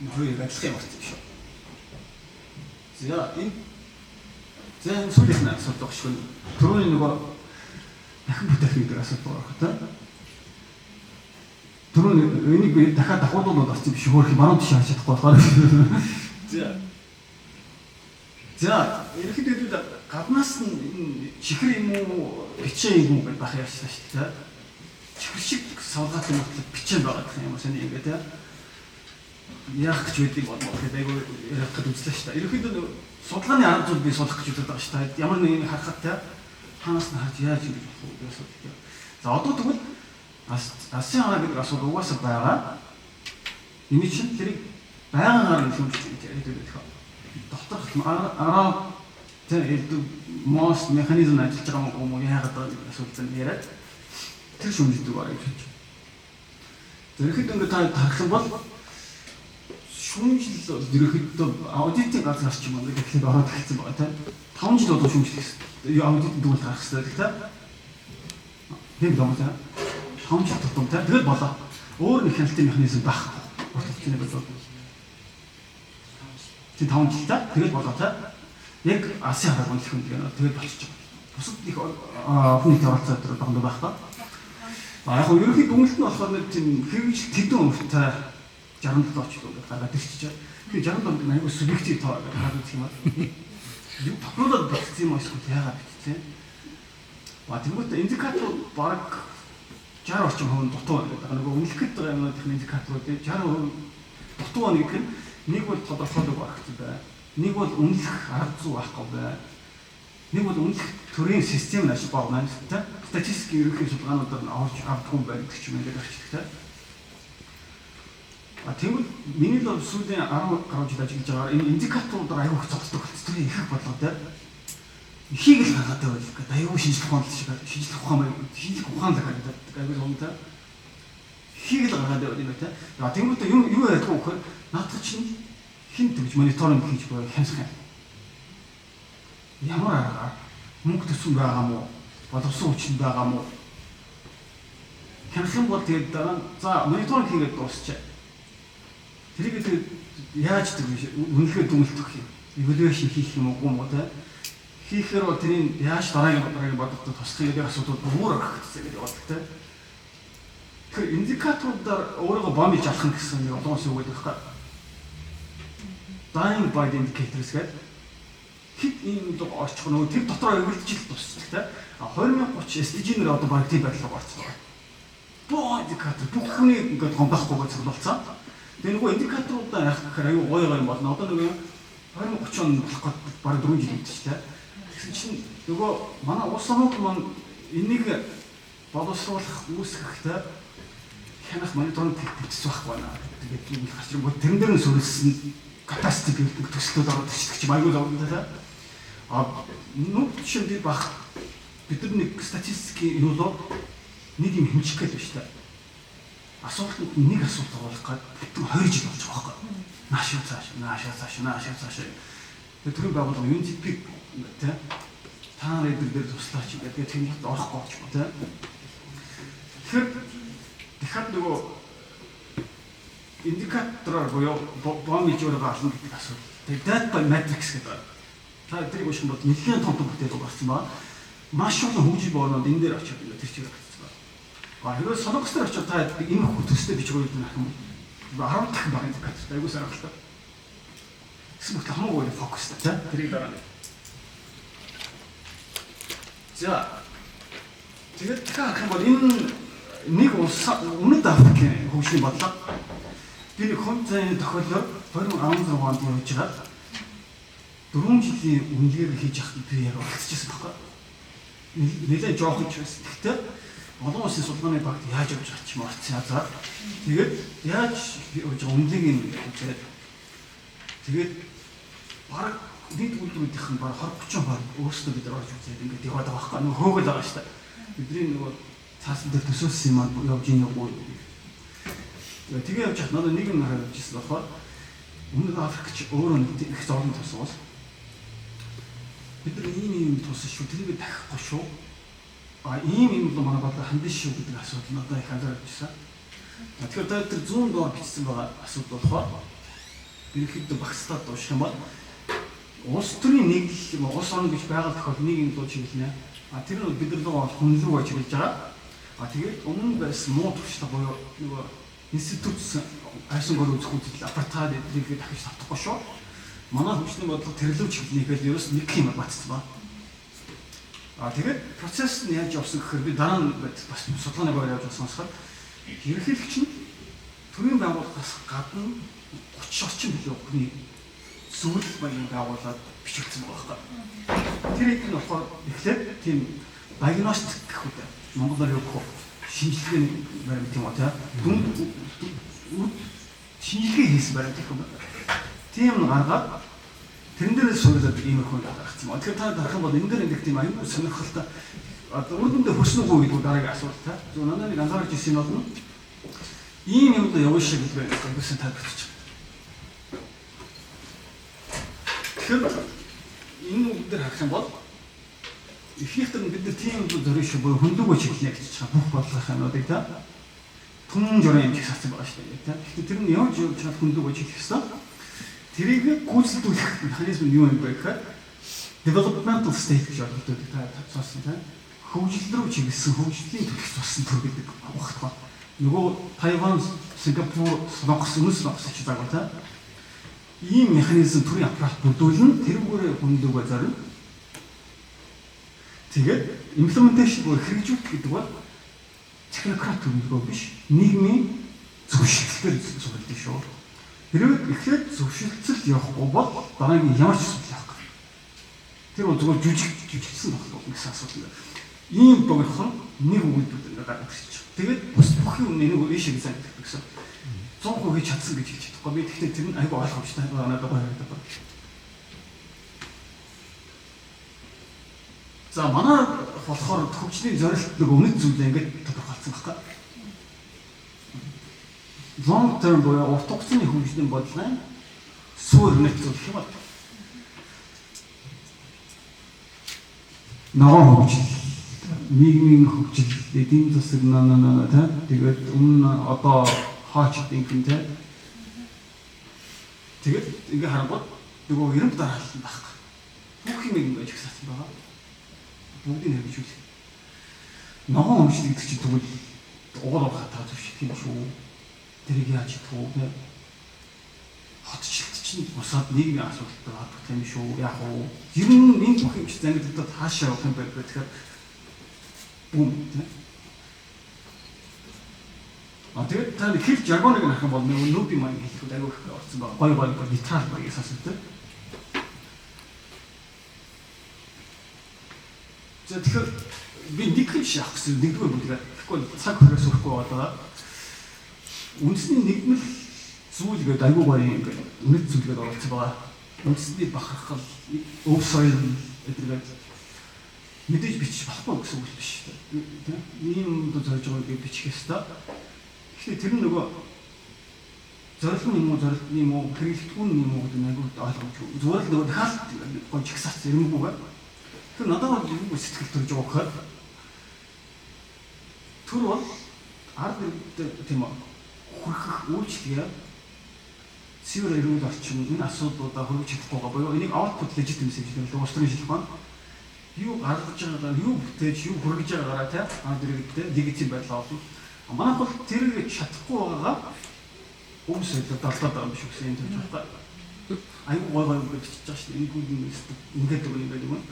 Нөхөр ажиллах юм байна шүү. За энэ сүүлийнх нь асуудал багш хүн түрүүний нөгөө дахин бүтээх гэдэг асуудал байгаа хата. Түрүүний энийг би дахиад давхуулуулаад авчих биш хөөх юм баруун тийш харж чадахгүй болохоор. За ерөнхийдөө гаднаас нь чихэр юм уу бичээ юм уу гэж бах ярьсан шүү дээ. Чихэр шиг савгаад юм бол бичээ байгаа гэх юм уу саний ингээд яах гэж байдгийг бодлоо гэдэг айгүй ярих гэж үзлээ шүү дээ. Ерөнхийдөө судалгааны арга зүйл би судалах гэж үздэг байгаа шүү дээ. Ямар нэг юм харахад те ханаас нь харж яаж юм болох вэ гэсэн үг. За одоо тэгвэл асын хаа гэдэг асуудал угаасаа байгаа. Энэ чинь тэрийг байгаагаар нь шүүмжлэх гэж яриад байдаг. Доторх араа тэр мост механизм ажиллаж байгаа юм уу яагаад байгаа асуудал нь яриад тэр шүүмжлэдэг байгаа гэж байна. Зэрэгт ингээд та харах бол шүүмжил ерөнхийдөө аудитын газраас ч юм уу гэхэд ороод ирсэн байгаа тийм 5 жил болоо шүүмжлэх хэрэгтэй. Аудитын дүгнэлт гаргах хэрэгтэй тийм. Тийм юм тийм 5 жил тутам тийм тэгэл болоо. Өөр нэг хяналтын механизм байх. Уртчны бодол. Тийм 5 жилтэй тэгэл болоо тийм. Яг асын хараа гонх юм гэдэг нь тэгэл болчих. Бусад их хүний оролцоо дээр баханд байх та. Яг нь ерөнхий дүгнэлт нь болохоор нэг тийм хэрэгжил тэдэн өмөртэй 67 оч л гаргаад ирчихээ. Тэгээ 67 онд аягүй субъектив тоо гараад ирэх юм аа. Юу тохиолдоод бичсэн юм эсвэл яагаад бичсэн? Тэгвэл индикатор баг 60 орчим хувийн дутуу байдаг. Нөгөө үнэлэх гээд байгаа юмнуудын индикаторууд 60% дутуу байна гэдэг нь нэг бол тодорхойлог байх хэрэгтэй. Нэг бол үнэлэх арга зүй байхгүй бай. Нэг бол үнэлэх төрийн систем ашиг баг маань тийм. Статистикийн ерөнхий судалгаануудаар нь орж авдаггүй байдаг ч юм ингээд арчдаг тийм. Тэгвэл миний л сүүлийн 10 гаруй жил ажиллаж байгаа энэ индикаторуудаар аюул их зогсдог болчихсон их бодлоо тийм. Ихийг л гаргаад байвал гэдэг аюул шинжлэх ухаан шинжлэх ухаан л гаргаад аюул юмтай. Ихийг л гаргаад байвал юм тийм. Тэгвэл юу ярьдаг вэ гэхээр наадах чинь хин тэгж мониторинг хийж байгаа хямсах юм. Ямар аргаар мөнгө төсөв байгаа мó боловсон хүчин байгаа мó. Хямсах бол тэгээд дараа за мониторинг хийгээд дуусчаа. Тэрийг яаж тэгвэ үнэлгээ дүнэлтэх юм. Evaluation хийх юм уу те. Хийхээр бол тэрийг яаж дараагийн бодолтой туслах гэдэг асуудал өөр гарчихсан гэдэг бодлоо те. Тэгэхээр индикаторуудаар өөрийгөө бомбиж авах гэсэн нэг олон улсын үг байдаг хаа. Dying by the indicators гэдэг. Хит ийм л орчих нөгөө тэр дотор эвэлжил тусчих те. 2030 SDG-нэр одоо баг тийм байдлаар орцсон байна. Боо индикатор бүх хүний ингээд гомдохгүйгээр цуглуулсан. Тэгээ нөгөө индикаторуудаа яах гэхээр аюу гоё юм болно. Одоо нөгөө 2030 он болох гээд бараг 4 жил үүдчих тийм. Тэгсэн чинь нөгөө манай улс орнууд маань энийг боловсруулах үүсгэхдээ хянах мониторинг бүтц байхгүй байна. Тэгээд юм гарч ирэх тэрэн дээр нь сөрөлсөн катастроф гэдэг төслүүд ороод ирчих чинь аюул орно тийм. Нүд чинь би бах бид нэг статистикийн юу л нэг юм хэмжих гээд байна шүү дээ. Асуултанд нэг асуулт оруулах гээд бүтэн 2 жил болж байгаа байхгүй. Наашаа. Тэр байгууллага UNDP тэ та нар эдгээр туслаач гэдэг тийм орохгүй ч юм тэ. Тэгэхээр дахиад нөгөө индикатороор буюу бомб ижүүрээ гаргах гэдэг асуудал. Тэгээд data matrix гэдэг. Та тэрийг уушин бод нэлээд том бүтээл гарсан ба маш олон хөгжил боонод энэ дээр очиод тэр чигээр гарсан ба. Хэрвээ сонгогчдод очиод та энэ төстэй бичиг үйд нах юм 10 дахин баг индикатор айгуу сайн ахaltaа. гэсэн мэт хамаагүй фокустай тийм тэрийг дараа нь. За тэгээд дахиад харах юм бол энэ нэг улс өмнөд Африкийн хөгжлийн бодлого би нэг хонцны тохиолдолд 2016 онд явж байгаа 4 жилийн үнэлгээг хийж явахдаа би яг олцчихсан байхгүй. Нэлээд жоохон ч байсан. Гэхдээ олон улсын судалгааны багт яаж явж байгаа ч юм орцсон язаа. Тэгээд яаж явж байгаа үнэлгээг нь үзээд тэгээд баг бид үйлдвэрүүдийнх нь баг 20-30 баг өөрсдөө бид орж үзээд ингээд яваад байгаа байхгүй. Нөгөө хөөгөл байгаа шүү дээ. Бидний нөгөө цаасан дээр төсөөлсөн юм аа явж ийн явгүй. Тэгээ явж хат надад нэг юм харагдаж ирсэн болохоор өмнөд Африкч өөрөө нэг их зовлон туссан бол бид нар ийм туссан шүү тэрийг дахихгүй шүү. Ийм л манай бодлого хандсан шүү гэдэг асуудал надад их анзаарч ирсэн. Тэгэхээр та тэр 100 доор бичсэн байгаа асуудал болохоор ерөнхийдөө багцлаад дуусах юм бол улс төрийн нийтлэл улс орн гэж байгаа тохиол нэг юм дуу чиглэнэ. Тэр нь бид нар руу хүн рүү чиглэж байгаа. Тэгээд өмнө байсан муу туршилт буюу нөгөө институт айсан гол үзэх үзэл апартайд эдгээр дахиж татахгүй шүү. Манай хөгжлийн бодлого тэрлүү чиглэнийхээ ерөөс нэг юм батцсан ба. Тэгээд процесс нь яаж явсан гэхээр би дараа нь бас судалгааны байр явж сонсоход ерөнхийлөгч нь төрийн байгууллагаас гадна 30 орчим билүү хүний зүйл багийн байгууллагад бичигдсэн байгаа хэрэг. Тэр их нь болохоор эхлээд тийм диагностик гэх үү. Монголоор юу гэх вэ? Шинжилгээний баримт юм уу тийм. Шинжилгээ хийсэн баримт гэх юм. Тийм гаргаад тэрэн дээрээ суурилаад иймэрхүү гаргацсан. Тэгэхээр та харах юм бол энэ дээр нэг тийм аюул сонирхолтой үр дүндээ хүрсэн үгүй гэдэг дараагийн асуулт та. Зөв надад нэг анзаарч ирсэн нь бол ийм юмд явна шиг гэдэг гэсэн тайлбарч. Тэгэхээр энэ үг дээр харах юм бол ихэнхдээ бид нар тийм зүйл зориулж шүү буюу хөндөгөө чиглэнэ гэж байгаа бүх бодлого юмнуудыг та түн журын юм хийсэн байгаа шүү дээ та. Тэгэхээр тэр нь явж чад хөндөгөө чиглэх хэвээр тэрийг гүйцэлдүүлэх механизм нь юу юм бэ гэхээр developmental state гэж ойлгодог та сонсон та. Хөгжил рүү чиглэсэн хөгжлийн төлөв болсон төр гэдэг багтгаа. Нөгөө Тайван, Сингапур, Солонгос, Өмнөс ч байгаа та. Ийм механизм төрийн аппарат бүрдүүлэн тэрүүгээр хөндөгөө зарим. Тэгээд implementation буюу хэрэгжүүлэх гэдэг бол технократ хөнгөө биш. Нийгмийн зөвшөөрлөөр зөвлөдөг шүү. Хэрвээ эхлээд зөвшөлтсөл явахгүй бол дараагийн ямар ч зүйл явах. Тэр бол зөвхөн жүжигчсэн тоглох гэсэн асуудал. Ийм богинохон нэг үгүүд гаргаж ирчих. Тэгээд бус бүх юм нэг ийшээ сайн гэсэн. 100% хийж чадсан гэж хэлж чадахгүй. Би тэгтээ тэр нь айгүй ойлгомжтой надад байна. За манай болохоор хөгжлийн зорилт нэг үнэт зүйлээ ингэж тодорхойлсон байна. Long term буюу урт хугацааны хөгжлийн бодлогын суурь нэгтгэх юм байна. Ногоон хөгжил, нийгмийн хөгжил, эдийн засаг та тэгээд өмнө одоо хаач гэдэг та. Тэгээд ингээ харангуй нөгөө ерөнхий дараалал байхгүй. Бүх юм ингэж ихссэн байгаа. Бүгдийг хэрэгжүүлэх. Ногоон хөгжил гэдэг чинь тэгвэл уул хатаа зөвшөөрөх юм шүү. Тэрийг яаж хийх вэ? Хотчлт чинь усаад нийгмийн асуудалтай холбоотой юм шүү. Яг уу ер нь энэ бүх юм чинь зангидтад хаашаа явах юм бэ гэхээр бүүм тийм. Тэгээд та хэл жаргоныг харах юм бол нүүби маань хэлэхэд аягүй их орсон байгаа. Гой литерал багийн асуулт. За тэгэхээр би нэг юм шахах гэсэн нэгдүгээр бүлгээр тэгэхгүй цаг хөрөөс өрөхгүй байгаа. Үндэсний нэгмэл зүйл гэдэг аягүй гоё юм ингээд үнэт зүйлгээд оролцсон байгаа. Үндэсний бахархал, өв соёл гэдэг мэдээж бичиж болохгүй гэсэн үг биш тийм. Ийм дуу зорж байгааг би бичих ёстой. Тэгэхээр тэр нь нөгөө зорилго юм уу, зорилтны юм уу, хэрэглэгдэхүүн юм уу гэдэг нь аягүй ойлгомжгүй. Зүгээр л нөгөө дахиад гоё чигсаац юмгүйгээр. Тэр надад юу сэтгэл төрж байгаа гэхээр түр бол ард иргэдэд тийм үү хүрэх үйлчлэгээ цэвэр эрүүл орчин энэ асуудлуудаа хөрвж чадахгүй байгаа боёо энийг output legitimacy гэж нэг уустрын шилэх байна. Юу гаргаж байгаагаа, юу бүтээж, юу хөргөж байгаагаараа тийм ард иргэдэд легитим байдлаа олно. Манайх бол тэрийг чадахгүй байгаагаа өмсөд далдаад байгаа юм шиг үсэн юм төрж байна. Айгуу гой гэж бичиж байгаа шүү дээ. Ингээд юм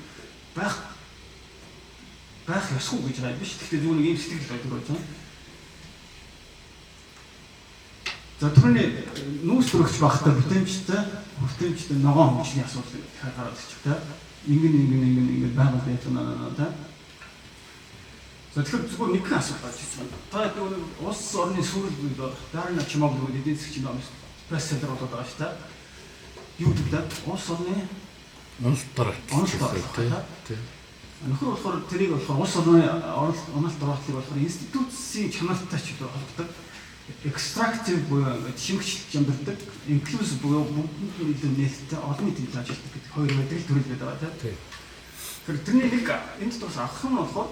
байх ёсгүй гэж байгаа биш. Гэхдээ зүгээр нэг юм сэтгэл байдаг байж байгаа. За түрүүний нүүрс төрөгч багтаа бүтээмжтэй ногоон хөгжлийн асуудал гараад ирчих та. Ингээд байгаль байлгана та. За тэгэхээр зүгээр нэгэн асуулт гарч ирж байна. Та тэр улс орны сүрэл дарна чимаг нөгөө эдийн засгийн номс пресс центр болоод байгаа шүү дээ. Юу гэдэг улс орны Онолтор. тий. Нөхөр болохоор тэрийг болохоор улс орны онолт дороотлыг болохоор институцийн чанартай ч холбогддог. Extractive буюу шимгчлж амьдардаг, inclusive буюу бүгд нээлттэй олон нийтэд ажилладаг гэдэг хоёр мэдрэл төрөл байдаг тий. Тэгэхээр тэрний нэг энд тус авах нь болохоор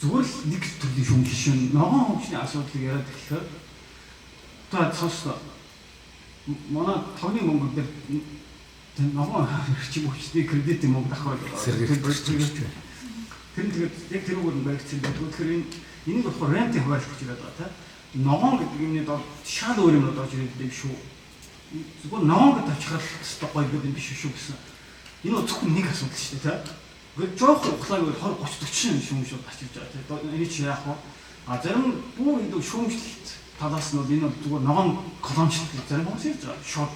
зүгээр л нэг төрлийн шүүн жишээ нь ногоон хөгжлийн асуудлыг яриад гэхээр та цаас манай товны мөнгө дээр тэр ногоон хөгжим хүчний кредитийн мөнгө давхар сэргийгч. Тэр тэгээд яг тэр үгээр баригдсан байдаг. Тэгэхээр энийг болохоор рентийн хуваарлт гэж яриад байгаа тий. Ногоон гэдэг юмний дор шал өөр юмнууд орж ирээд юм шүү. Зүгээр ногоон гэдэг авчихаар өстой гоё гэдэг юм биш шүү гэсэн. Энэ зөвхөн нэг асуудал шүү дээ тий. Гэхдээ жоох ухлааг 20 30 40 шүүмж гарч ирж байгаа тий. Энэ чи яах вэ? Зарим бүр энэ шүүмжлэлт талаас нь энэ зүгээр ногоон колончлт зарим хүмүүс ярьж байгаа. Шот.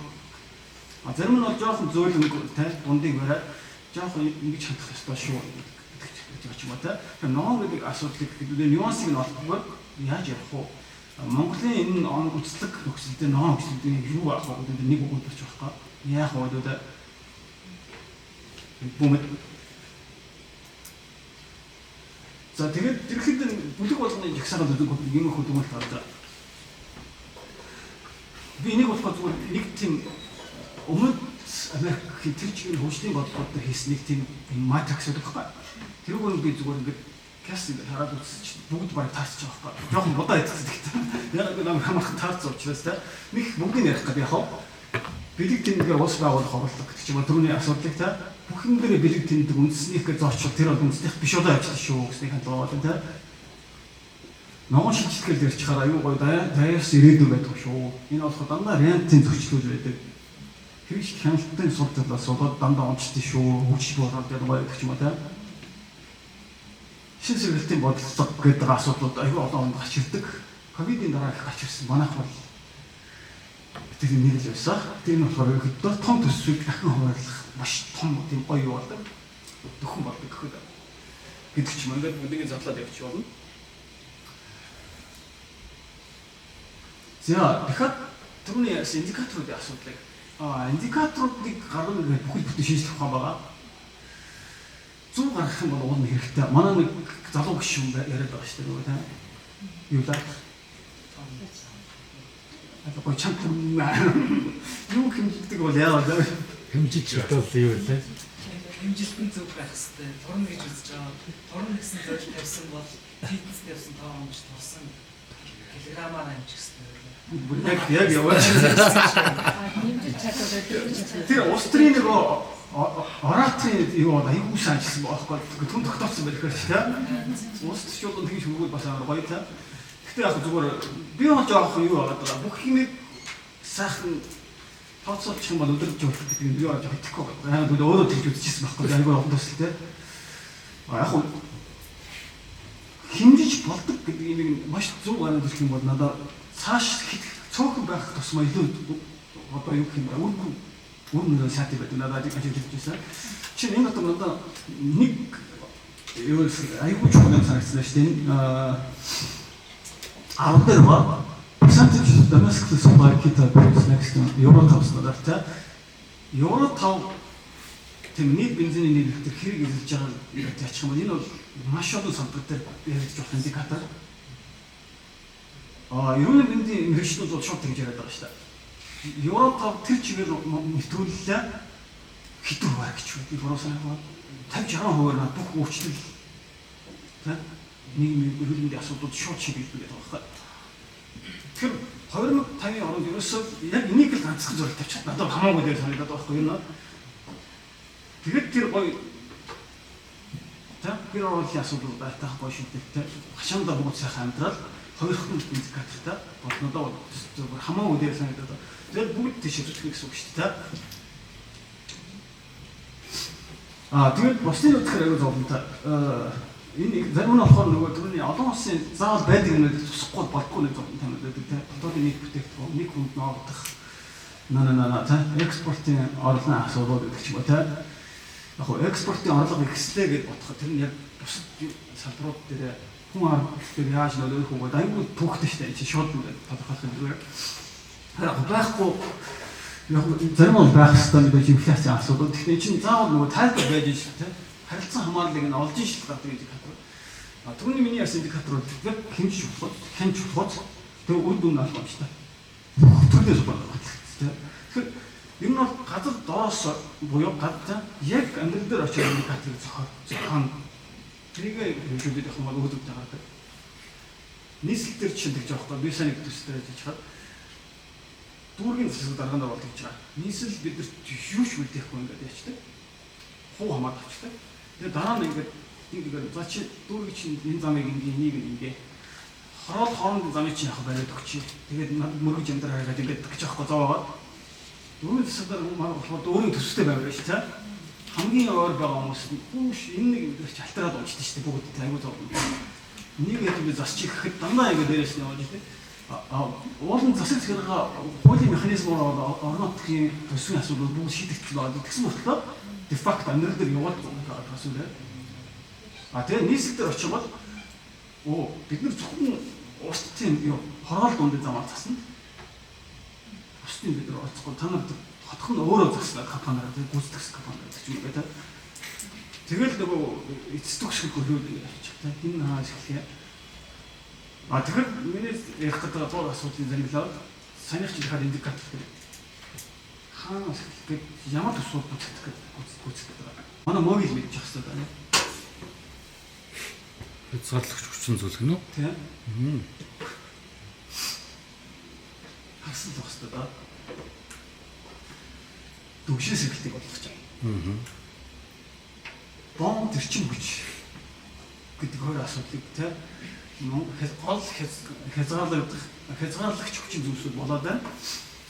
Зарим нь бол жоохон зөөлөн тий дундыг бариад жоохон ингэж хандах ёстой шүү гэдэг ч юм уу тий. Тэгэхээр ногоон гэдэг асуудлыг гэдэг нюансыг нь олохгүй яаж ярих вэ? Монголын энэ онцлог нөхцөлтэй ногоон хөгжлийн юу аах вэ гэдэг нэг үг болчих واخхой. Яах вэ гэдэг бумд. За тэгээд тэрхэд бүлэг болгоны жагсаалт гэдэг юм их хөдөлгөөнт гардаг. Би энийг болохоор зүгээр нэг тийм өмнөд Америкийн тэр чигээр хөгжлийн бодлогод хийсэн нэг тийм матрикс гэдэг байхгүй. Тэрүүгээр би зүгээр ингээд каст хараад үзчих бүгд бараг таарч байгаа байхгүй. Жохон бодоо идэх. Яг нэг хамаахан таарч учраас та нэг бүгдийг ярих гэдэг яхав. Бэлэг тэмдгээр ус байгуулах оролцох гэдэг чинь түрүүний асуудлыг та бүхэн дээр бэлэг тэмдэг үндэснийхээ зоочвол тэр бол үндэснийх биш удаа ажиллах шүү гэснийг хандлагаа та. Ногоон шилжилтгэл дээр чихаар аюу гоё даяарс ирээдүй байдаг шүү. Энэ болохоор дандаа рентийн зөрчлөл байдаг. Хэрэгж хяналтын сул талаас болоод дандаа онцтой шүү. Хөгжиж болоод яг гоё гэх юм та. Шин сэргэлтийн бодлого гэдэг асуудлууд аюу олон онд гарч ирдэг. Ковидын дараа их гарч ирсэн. Манайх бол тэр нэг л байсан. Тэр нь болохоор ихэд том төсвийг дахин хуваарлах маш том тийм гоё юу болдог. Дөхөн болдог гэхэд гэдэг ч юм ингээд бүгдийг задлаад явчих болно. За дахиад түрүүний индикаторуудын асуудлыг индикаторуудыг гаргах гэдэг бүхэл бүтэн шинжлэх ухаан байгаа. Зүүн гаргах юм бол уул хэрэгтэй. Манай нэг залуу гишүүн яриад байгаа шүү дээ нөгөө тийм. Юу даа? Апа чамд юу хэмждэг бол яагаад Хэмжиж бодвол юу вэ? Хэмжилтэн зөв байх хэрэгтэй. Торно гэж үзэж байгаа. Торно гэсэн зүйл тавьсан бол фитнес тавьсан тоо хэмж турсан килограммаар хэмжих хэрэгтэй. яг яваач. Тэр устрын нөгөө ораторын юу аюул санжсан байхгүй түн тогтооцсон байх хэрэгтэй. Уст шууд тэгж хөргөл бас гоё та. Гэтэ яг зүгээр би бол жоох юу байгаа даа. Бүх юмыг сайхан тооцоолчих юм бол өдөрж явах гэдэг нь би бол жоох итгэхгүй байна. Яг өөрөө тэгж үзчихсэн байхгүй аюул олон төсөлтэй. Яг хэмжиж болдог гэдэг юм маш зөв гараад ирэх юм бол надад цааш цөөхөн байх тусмаа илүү одоо юу гэх юм бэ? Үнэн сайтай байдаг надад ажиж ирсэн. Чи энэ одоо надад нэг юу аюул чухал санагдсан шүү дээ. Авдэрва percentage domestic supply kit is next Euro 5 стандарт. Euro 5 тэмний бензиний нэг литр хэрэг эзэлж байгаа яачих юм бол энэ бол маш олон салбарт яригдж болох индикатор. Ерөнхий бензин мэргэжлүүд бол шууд тэгж яриад байгаа шүү дээ. Euro 5 тэр чигээр нэвтрүүлэлээ хэдэн хувиар гэж би бороосон юм. 50-60% на бүх өөрчлөл тийм нийгмийн эрүүлэндийн асуудлууд шууд шийдэгдэх гэдэг байна. Тэгэхээр 2050 онд ерөөсөө яг энийг л ганцхан зорилт тавьчихад надад хамаагүй дээр санагдаад байгаа байхгүй юу? Тэгээд тэр гоё тэр оруулалтын асуудал байтах гоё шийдэлтэй хашаандаа бүгд сайхан амьдрал хоёрхан индикатортай болнодоо хамаагүй дээр санагдаад. Тэгээд бүгд тийш үзүүлэх гэсэн үг шүү дээ. Тэгээд бусны үзэхээр аягүй зовлонтой. Энэ зарим нь болохоор нөгөө түрүүний олон улсын заавал байдаг юм тусахгүй болдгоо нэг зовлонтой юм байдаг тийм. Дотоодын нийт бүтээгдэхүүн нэг хүнд ногдох тийм экспортын орлогын асуудал гэдэг ч юм уу тийм. Яг нь экспортын орлого ихслээ гэж бодоход тэр нь яг бусад салбарууд дээр хүн арга дээр яаж нөлөөлөх вэ? Аягүй түүхтэй шүү дээ. Чи шууд тодорхойлох юм зүгээр. Харин байхгүй яг зарим нь байх хэвээр мэдээж инфляцийн асуудал. Тэгэхээр чинь заавал нөгөө тайлбар байж шүү дээ. Харилцан хамаарлыг нь олж шил гадаг индикатор. Түрүүний миний ярьсан индикатор бол яг хэмжиж болоход тэр үр дүн алах юм шүү дээ. Төрдөөс байна тийм. Тэгэхээр ер нь бол газар доос буюу гадаа яг амьдрал дээр очиж индикаторыг зохион тэрийг хэмжүүлээд явах юм бол өөдөд байгаа. Нийслэл төр чинь тэгж явахгүй би сайн нэг төстэй байж чад. Дүүргийн засаг даргаанд оролцож гэж байгаа. Нийслэл бидэрт юу ч үлдээхгүй ингээд ячдаг. Хуу хамаад авчдаг. Тэгээ дараа нь ингээд за чи дүүргийн чинь энэ замыг ингээ хороол хоорондын замыг чинь явах бариад өгчий. Тэгээд над мөрөж амьдрал хараад ингээд гэж явахгүй зовоогоо. Дүүргийн засаг дарга маань болохоор өөрийн төстэй байгаад шүү дээ. Хамгийн ойр байгаа хүмүүс хүүш энэ нэг мэдэрч алтраад унцдаг шүү дээ бүгд аягүй зов. Нэг юм засчих гэхэд дандаа ингэ дээрээс нь явж дээ. Уулын засаг захиргаа хуулийн механизмоор орон нутгийн төсвийн асуудал бүгд шийдэгдсэн байна. Тэгсэн мөртлөө де факто амьдрал дээр яваад байгаа асуудал. Тэгээ нийслэл дээр очивол бид нар зөвхөн устын хороол дунд замаар засна. Устын бид нар орцохгүй та нар хотхон өөрөө засна компаниар гүйцэтгэх компани гэж юм байна. Тэгэл нөгөө эцэстэг шиг хөлөөд явчих та. Энэ хааш хэлээ. Тэгэхээр миний ярих гэдэг гол асуудлын зарим санийх чинь хаад индикатор гэдэг. Хаанаас хэлэх ямар төсвөр бүтээх гэдэг. Манай мобиль мэдчих хэрэгтэй байна. Хязгаарлагч хүчин зүйлх нь үү? Тийм. Хассан л хэвчээ да. Дүгшээс ихтэй болгож байгаа. Бом төрчин хүч гэдэг хоёр асуудлыг тийм гол хязгаарлагч хүчин зүйлсүүд болоод байна.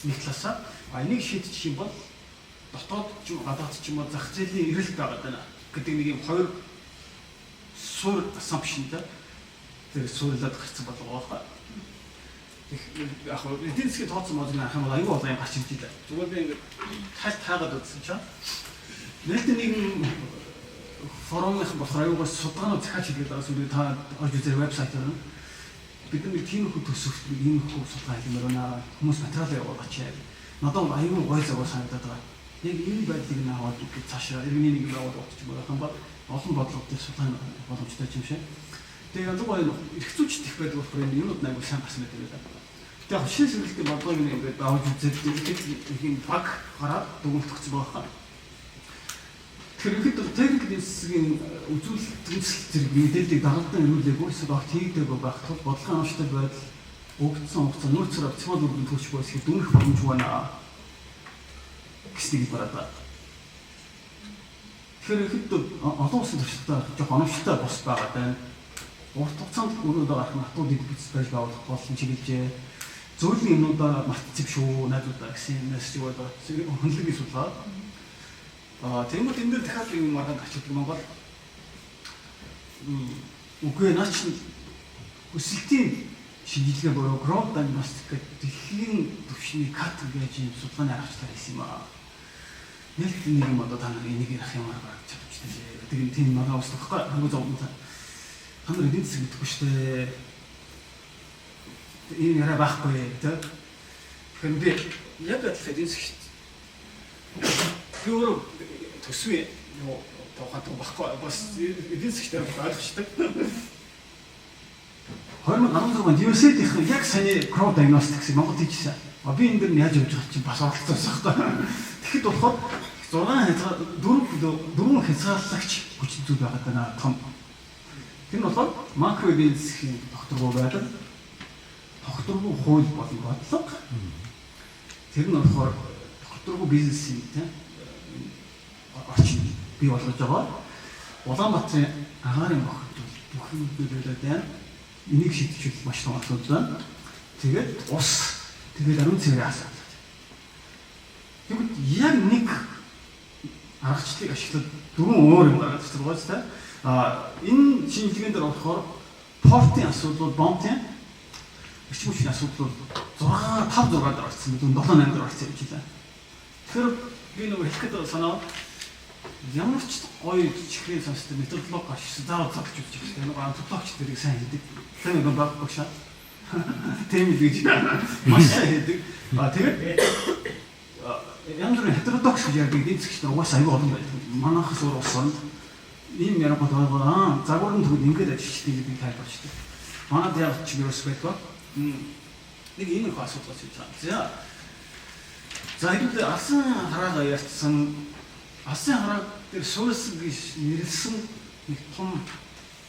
Нэг талаасаа энийг шийдчих юм бол дотоод ч гадаад ч юм уу зах зээлийн эрэлт байгаа даа гэдэг нэг юм хоёр суурь assumption-тай тэр суурлаад гарсан болоо байгаа. Яг нь эдийн засгийн тооцоо модыг харах юм бол аюул болоо юм гарч ирж байлаа. Зүгээр би ингээд тайлт хаагаад үзсэн чинь нэлээд нэг форумынх болохоор аюугаас судалгаанууд захиач хийгээд байгаа зүйл та орж үзэх вебсайтаар бид нэг тийм их төсөвт ийм их судалгаа хиймээр байна. Хүмүүс материал явуулаач. Надад аюул гой зовоо санагдаад байгаа. Яг энэ байдлыг нь аваад цаашаа иргэний нэг байгуулалт болчих юм байна. Олон бодлоготой судалгаа боломжтой юм шиг. Тэгээ янз бүрийн эрх зүйч их байдаг болохоор энэ юмуд аягүй сайн гарсан байдаг л да. Тэгээ хшийн сэргэлтийн бодлогыг ингээд авч үзээд ийм баг гараад дүгнэлтгцсэн байгаа хаа. Тэгэхээр техникийн засгийн үзүүлэлт зэрэг мэдээллийг дагалдан ирүүлээгүй эсвэл огт хийгдээгүй байх тул бодлогын онцтой байдал өгдсөн хугацаа нөөцөөр оптимал үр дүн төрж буй хэсэг дүнх боломжгүй байна гэснийг бараад байна. Тэгэхээр ихэд олон улсын туршилтаа жоох оновчтой бос байгаа байна. Урт хугацаанд өрөөд гарах натууд эдгэц байж байгуулах болсон чиглэлжээ. Зөвлөлийн юмнуудаа мартцсан шүү найдуудаа гэсэн юмнаас ч болоо хөндлөгийн судалгаа. Тэгмэд энэ дээр дахиад юм маргаан ачдаг Монгол үгүй наач өсөлтийн шинжилгээ буюу growth diagnostic гэдэг дэлхийн түвшний кат гэж юм судалгааны аргачлалаар хийсэн юм аа. Нэлээд нэг юм одоо та нар энийг ярих юмар гаргаж чадчихсан. Тэгээд тийм маргаа ууслахгүй хамгийн зөв. Та нар эдийн засаг мэдэхгүй шүү дээ. Энэ яриа байхгүй тийм. Тэгэхээр би яг адилхан эдийн засагт би өөрөө төсвөө юу тоохот байхгүй бас эдийн засгт ойлгочтой. 2016 онд USAID-ийн яг саний growth diagnostics Монгол хийжсэн. Би энэ дэр нь яаж явж байгаа чинь бас оролцсон байна. Тэгэхэд болохоор 4 хязгаарлагч хүчин зүйл байгаа даа том. Тэр нь болохоор макро эдийн засгийн докторгүй байдал, докторгүй хууль болон бодлого. Тэр нь болохоор докторгүй бизнесийн тийм орчин бий болгож байгаа. Улаанбаатарын агаарын бохирдол бүх юмнуудад байна. Энийг шийдчихвэл маш том асуудал байна. Тэгээд ус, тэгээд ариун цэврийн асуудал. Тэгвэл яг нэг аргачлалыг ашиглаад дөрвөн өөр юм гаргаад ирсэн байгаа ч тийм. Энэ шинжилгээнд дээр болохоор портын асуудлууд, бомтын эрчим хүчний асуудлууд 5-6 дээр орсон. 7-8 дээр орсон юм жишээ. Тэгэхээр би нөгөө хэлэх гэдэг санаа ямар ч гоё чихрийн сонсдог методологи ашиглаж заавал зодж үзчих хэрэгтэй. Нөгөө антропологч дэрийг сайн хийдэг. Тийм нэг багшаа. Тийм л гэж маш сайн хийдэг. Тэгээд янз бүрийн heterodox гэж ярьдаг эдийн засгч нар угаасаа аюул олон байдаг. Манайхаас өөр улс оронд ийм ярангууд байгаа. Загварын төвд ингэж ажилладаг гэдэг тайлбарчдаг. Манайд яг ч юу эсвэл нэг ийм их асуудал болж байгаа. За хэдүүлээ алсын хараагаа ярьсан алсын хараа дээр суурьс гэж нэрлсэн нэг том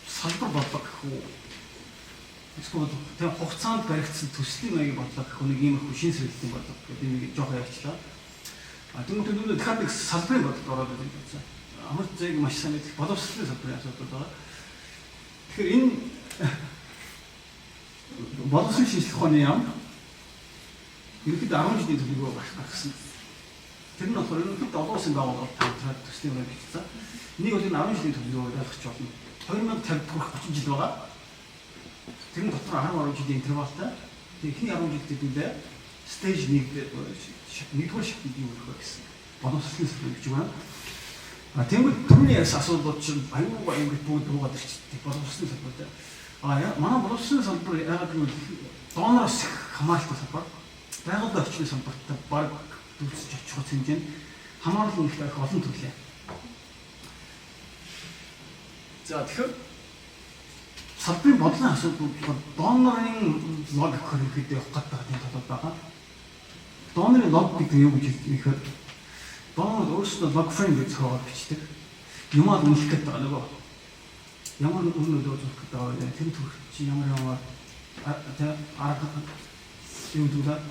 салбар бодлоо гэх үү. Эсвэл тэр хугацаанд баригдсан төслийн маягийн бодлоо гэх нэг ийм их шин сэргэлтийн бодлоо гэдэг нэг жоох ярьчлаа. Тэгмээ дахиад нэг салбарын бодлоо ороод ирэх гэсэн. Амар зээг маш сайн мэдэх боловсролын салбарын асуудал байгаа. Тэгэхээр энэ боловсролын шинжилгээ ухааны яам ерөнхийдөө 10 жилийн төлөвөө гаргасан. Тэр нь болохоор ерөнхийдөө олон улсын байгууллагууд тавтараад төслийн маяг бичсэн. Нэг бол энэ 10 жилийн төлөвөө ойлгож болно. 2050 хүрэх 30 жил байгаа. Тэр нь дотор 10 жилийн интервалтай. Тэгээ ихний 10 жилд хэдүүлээ стейж 1-р шатнд юу болох вэ гэсэн. Боловсролын салбар гэж байна. Тэгвэл түрүүний ярьсан асуудлууд чинь аюул аюул бүгд руугаад ирчихдэг боловсролын салбар. Манай боловсролын салбар яагаад гэвэл донороос их хамааралтай салбар. Байгууллага орчны салбартай баг дүүсэж очих хэмжээнд хамаарлын их олон төрлөө. За тэгэхээр салбарын бодлогын асуудал бол донорын логик хэрэгтэй явах гэдэг юм талууд байгаа. Донорын логик гэдэг юу гэж хэлэхээр донор өөрсдөө лог фрейм гэж зохиогоод бичдэг. Юмаа үнэлэх гэдэг байгаа нөгөө. Ямар үнэлээд үзүүлэх гэдэг байгаа. Тэр төр чи ямар арга юм дуулаад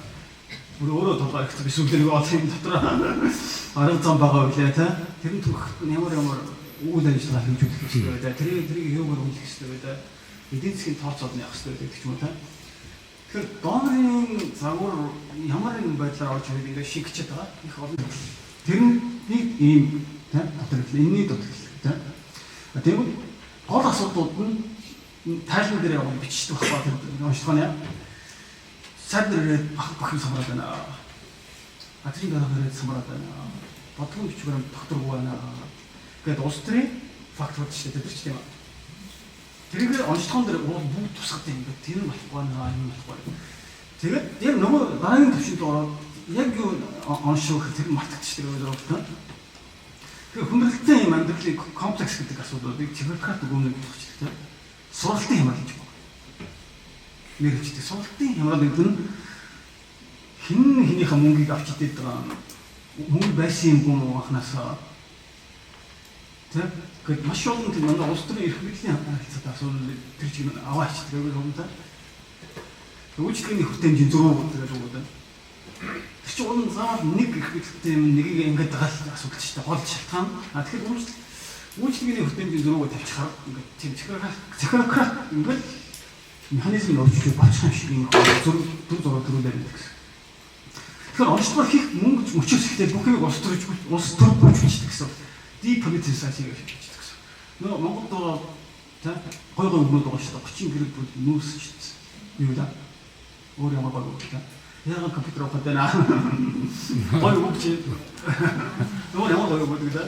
өөрөө толгой ихтэй эсвэл нэг олон дотор арга зам байгаа үлээ тэ. Тэр төрх ямар үйл ажиллагаа хийж үзэх хэрэгтэй байдаг. Тэрийг юугаар үнэлэх хэрэгтэй байдаг. Эдийн засгийн тооцоолол нь явах хэрэгтэй байдаг гэх юм уу та. Тэгэхээр донорын загвар ямар нэгэн байдлаар орж ирээд ингээд шигчээд байгаа. Их олон. Тэрний ийм дотор энэний дотор тэ. Тэгвэл гол асуудлууд нь тайлбар дээр яваад бичдэг байхгүй тэр уншдаг нь. Сад дээр бах самраад байна. Атрийн дараагаар самраад байна. Бодлогын бичвэр докторгүй байна. Гэт улс төрийн факторууд шүү дээ тэр ч тийм аа. Тэрийг онцлогон дээр бүгд тусгад юм бэ. Тэр нь болохгүй наа юм болохгүй. Тэгээд яг нөгөө дараагийн төвшөнд ороод яг юу оншуух тэр мартагдчихдаг байлаа байна. Тэгэхээр хүндрэлтэй юм амьдралыг комплекс гэдэг асуудлуудыг чиглэлт өгөөмөр болгочихдаг. Сургалтын хямрал гэж байна. Нэрчдэг сургалтын хямрал гэдэг нь хинийхээ мөнгийг авч идээд байгаа. Мөнгө байсан юм уу анханасаа. Тэгэхэд маш олон тийм манай улс төрийн эрх мэдлийн харилцаатай асуудал тэр чинь аваа ичдэг юм та. Үйлчлэгийн хүртээмжийн 100% гэж өгöd. Тэр чинь уул заавал нэг эрх мэдэлтэй юм нэгийг ингээд дагаал асуудал ч гол шалтгаан. Тэгэхээр үйлчлэгийн хүртээмжийн 100% тавьчихаар ингээд тийм технократ ингээд механизм өөрчлөж болчих юм шиг юм зүр төрүүлээд байдаг гэсэн. Тэгэхээр онцлог хийх мөнгө мөчөөс ихтэй бүхнийг улс төр бүжгэлждэг гэсэн. Depoliticizing гэж хэлдэг гэсэн. Нөгөө Монголд байгаа гой өмнөд байгаа шүү дээ 30 гэрэг бүр нүүсчихсэн. Юу да? Өөр ямар баг вэ? Яг компьютер авах гэдэг наа. Гой өгч. Нөгөө ямар баг вэ гэдэг.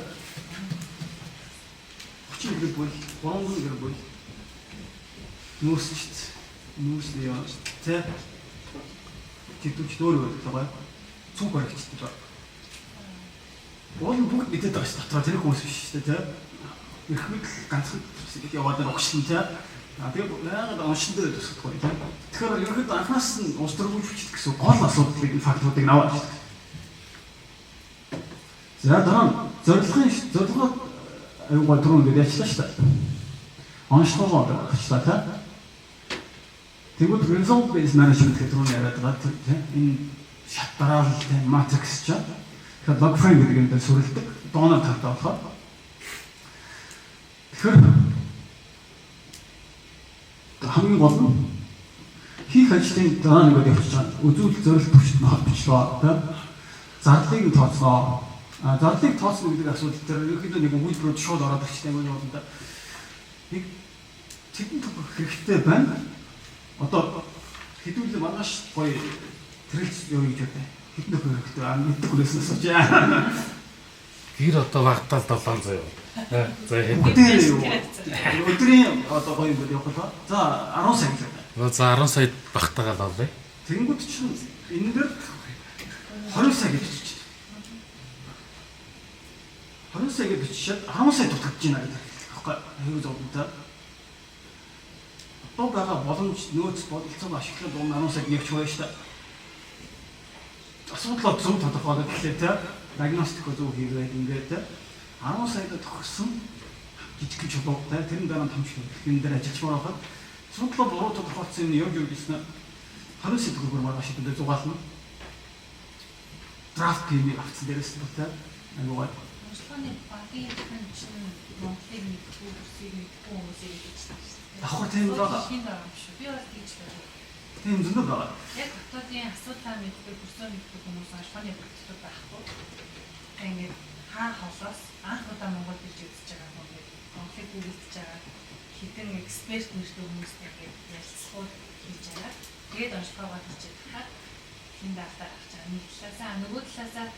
30 гэрэг бүр 3 гэрэг бүр нүүсчихсэн. Нүүслээ яа. Тэ. Тэдүүч дөөр байдаг байгаа. Цүнх баригчдаг байна. Уул бүгд мэдээд байгаа шүү дээ. Дотор тэр хүмүүс биш шүү дээ. Ирэх мэдл ганцхан яваад өгсөн тийм. Тэгээд яагаад оншин дээр тусахгүй тийм. Тэгэхээр ерөнхийдөө анханаас нь улс төрийн хүчтэй гэсэн гол асуудлыг факторуудыг аваад шүү дээ. За дараа зорилгоо аюугаа түрүүн дээр яачлаа шүү дээ. Онцлогоо авчлаа тийм. Тэгвэл result based management гэдэг түрүүн яриад байгаа тийм. Энэ шат дараалалтай матрикс ч тэгэхээр log frame гэдэг юм дээр сүрэлдэг донор тавтаа болохоор тэгэхээр хамгийн гол нь хийх ажлын дараа нэг явж байгаа үзүүлэлт зорилт төвчд нь холбочлоо тийм зарлыг нь тооцоо Зарлыг тооцно гэдэг асуудал дээр ерөнхийдөө нэг үйлдвэрүүд шууд ороод ирчихсэн юм байна. Нэг тэдэн төгрөх хэрэгтэй байна. Одоо хэдүүлээ манайш гоё тэрэлж юу гэж байна. Хэдэн төгрөх хэрэгтэй мэддэг хүнээс асууж яа. Гэр одоо багтаал 700 юу. За хэд. Өдрийн одоо гоё юм явах та. За 10 сая гэдэг. За 10 сая багтаагаад авлаа. Тэнгүүд чинь энэ дээр 20 сая гэж бичиж байна. 20 сая гэж бичээд 10 сая дутагдж байна гэдэг. Баггүй аюу зовлонтой. Одоо байгаа боломж нөөц бодолцоог ашиглаад 10 сая явж байгаа шүү дээ. Асуудлаа зөв тодорхойлох гэхлээр те диагностик зөв хийгээд ингээд 10 саяд тохирсон жижиг гэж бодлоо. Тэр нь дараа нь томч энэ дээр ажиллаж байгаа хад асуудлаа буруу тодорхойлсон юм явж ирсэн. 20 сая төгрөгөөр маргааш шийдвэр зугаална. Драфт хийх авцсан дээрээс нь те аюугаа Монголын багийн чинь Монголыг мэдгүй үсийг мэдгүй хүмүүсийг гэж байна. давхар тийм байгаа. Хин байгаа юм шүү. Би бол гэж байна. Тийм зөндөө байгаа. Яг хотуудын асуудлаа мэддэг, бүрсөө мэддэг хүмүүс Монголын багтдаг байхгүй. Ингээд хаа холоос анх удаа Монголд ирж үзэж байгаа хүмүүс Монголыг гүйцэж байгаа хэдэн эксперт нэртэй хүмүүстэй ярилцлагууд хийж байгаа. Тэгээд онцлогоо хийчих хаад хин даатаар авч байгаа. Нэг талаасаа нөгөө талаасаа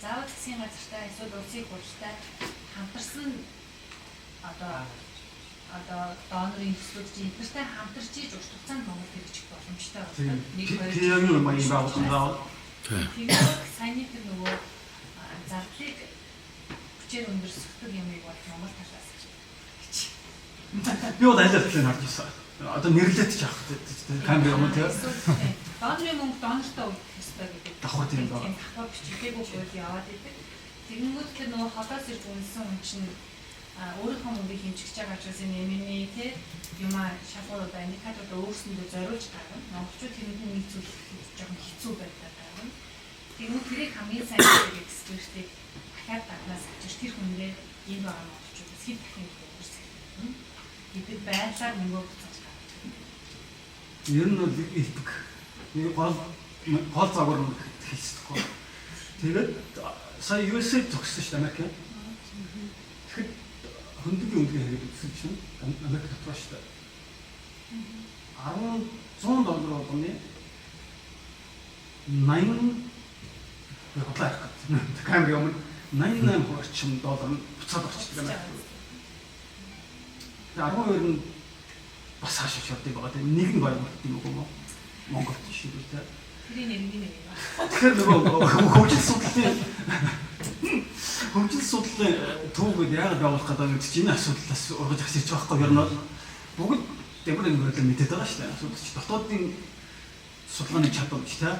заавал засгийн газартай эсвэл улсын хурлтай хамтарсан одоо донорын төслүүд чинь интертэй хамтарч ийж урт хугацаанд Монгол хэрэгжих боломжтой байна. Тийм юм маань юм байгаа. Тэгээд саяны тэр нөгөө зардлыг хүчээр өндөрсгдөг юмыг бол Монгол талаас гэж. Би бол аль аль харж ирсэн. Одоо нэрлээд ч авах гэдэг камер юм тий. Донорын мөнгө донортой өгөх ёстой гэдэг. Давхар тийм байгаа. Давхар бичгээгүй бол яваад идэг. Тэгэнгүүт тэр нөгөө холоос ирж үнсэн хүн чинь өөрийнхөө мөнгөийг хэмжиж байгаа учраас энэ эмэний тий юмаа шалгуулаад индикаторууд өөрсөндөө зориулж гаргана. Монголчууд тэрний нэг зүйл жоохон хэцүү байдаг байна. Тэгвэл тэрийг хамгийн сайн гэдэг экспертийг дахиад дагнаас авчиж тэр хүнээ энэ байгаа монголчуудаас хэд дахин өөрсгөх гэдэг байдлаар мөнгө буцааж гаргана. Ер нь бол илбэг. Нэг гол загвар нь хэлсэхгүй. Тэгээд сая USA зогссон шүү дээ Америк. Тэгэхэд хөндөгийн үнэхээр хэрэг үзсэн чинь Америк дотор шүү дээ. 100 доллар болгоны 80 бодлоо хэрэг. Камер юм 88 орчим доллар нь буцаад очиж байгаа юм. Тэгээд 12 нь бас хаашаа шатдаг байгаа. Тэгээд нэг нь гоё юм уу Монголд шийдвэртэй. Тэрийн нэрний нэг юм. Тэгэхээр нөгөө хөгжил судлалын төвөд яагаад байгуулах гэдэг нь чинь энэ асуудлаас ургаж асууж байгаа байхгүй юу? Ер нь бүгд дэмэр ингээд мэдээд байгаа шүү дээ. Асуудал чи дотоодын судалгааны чадвар ч тийм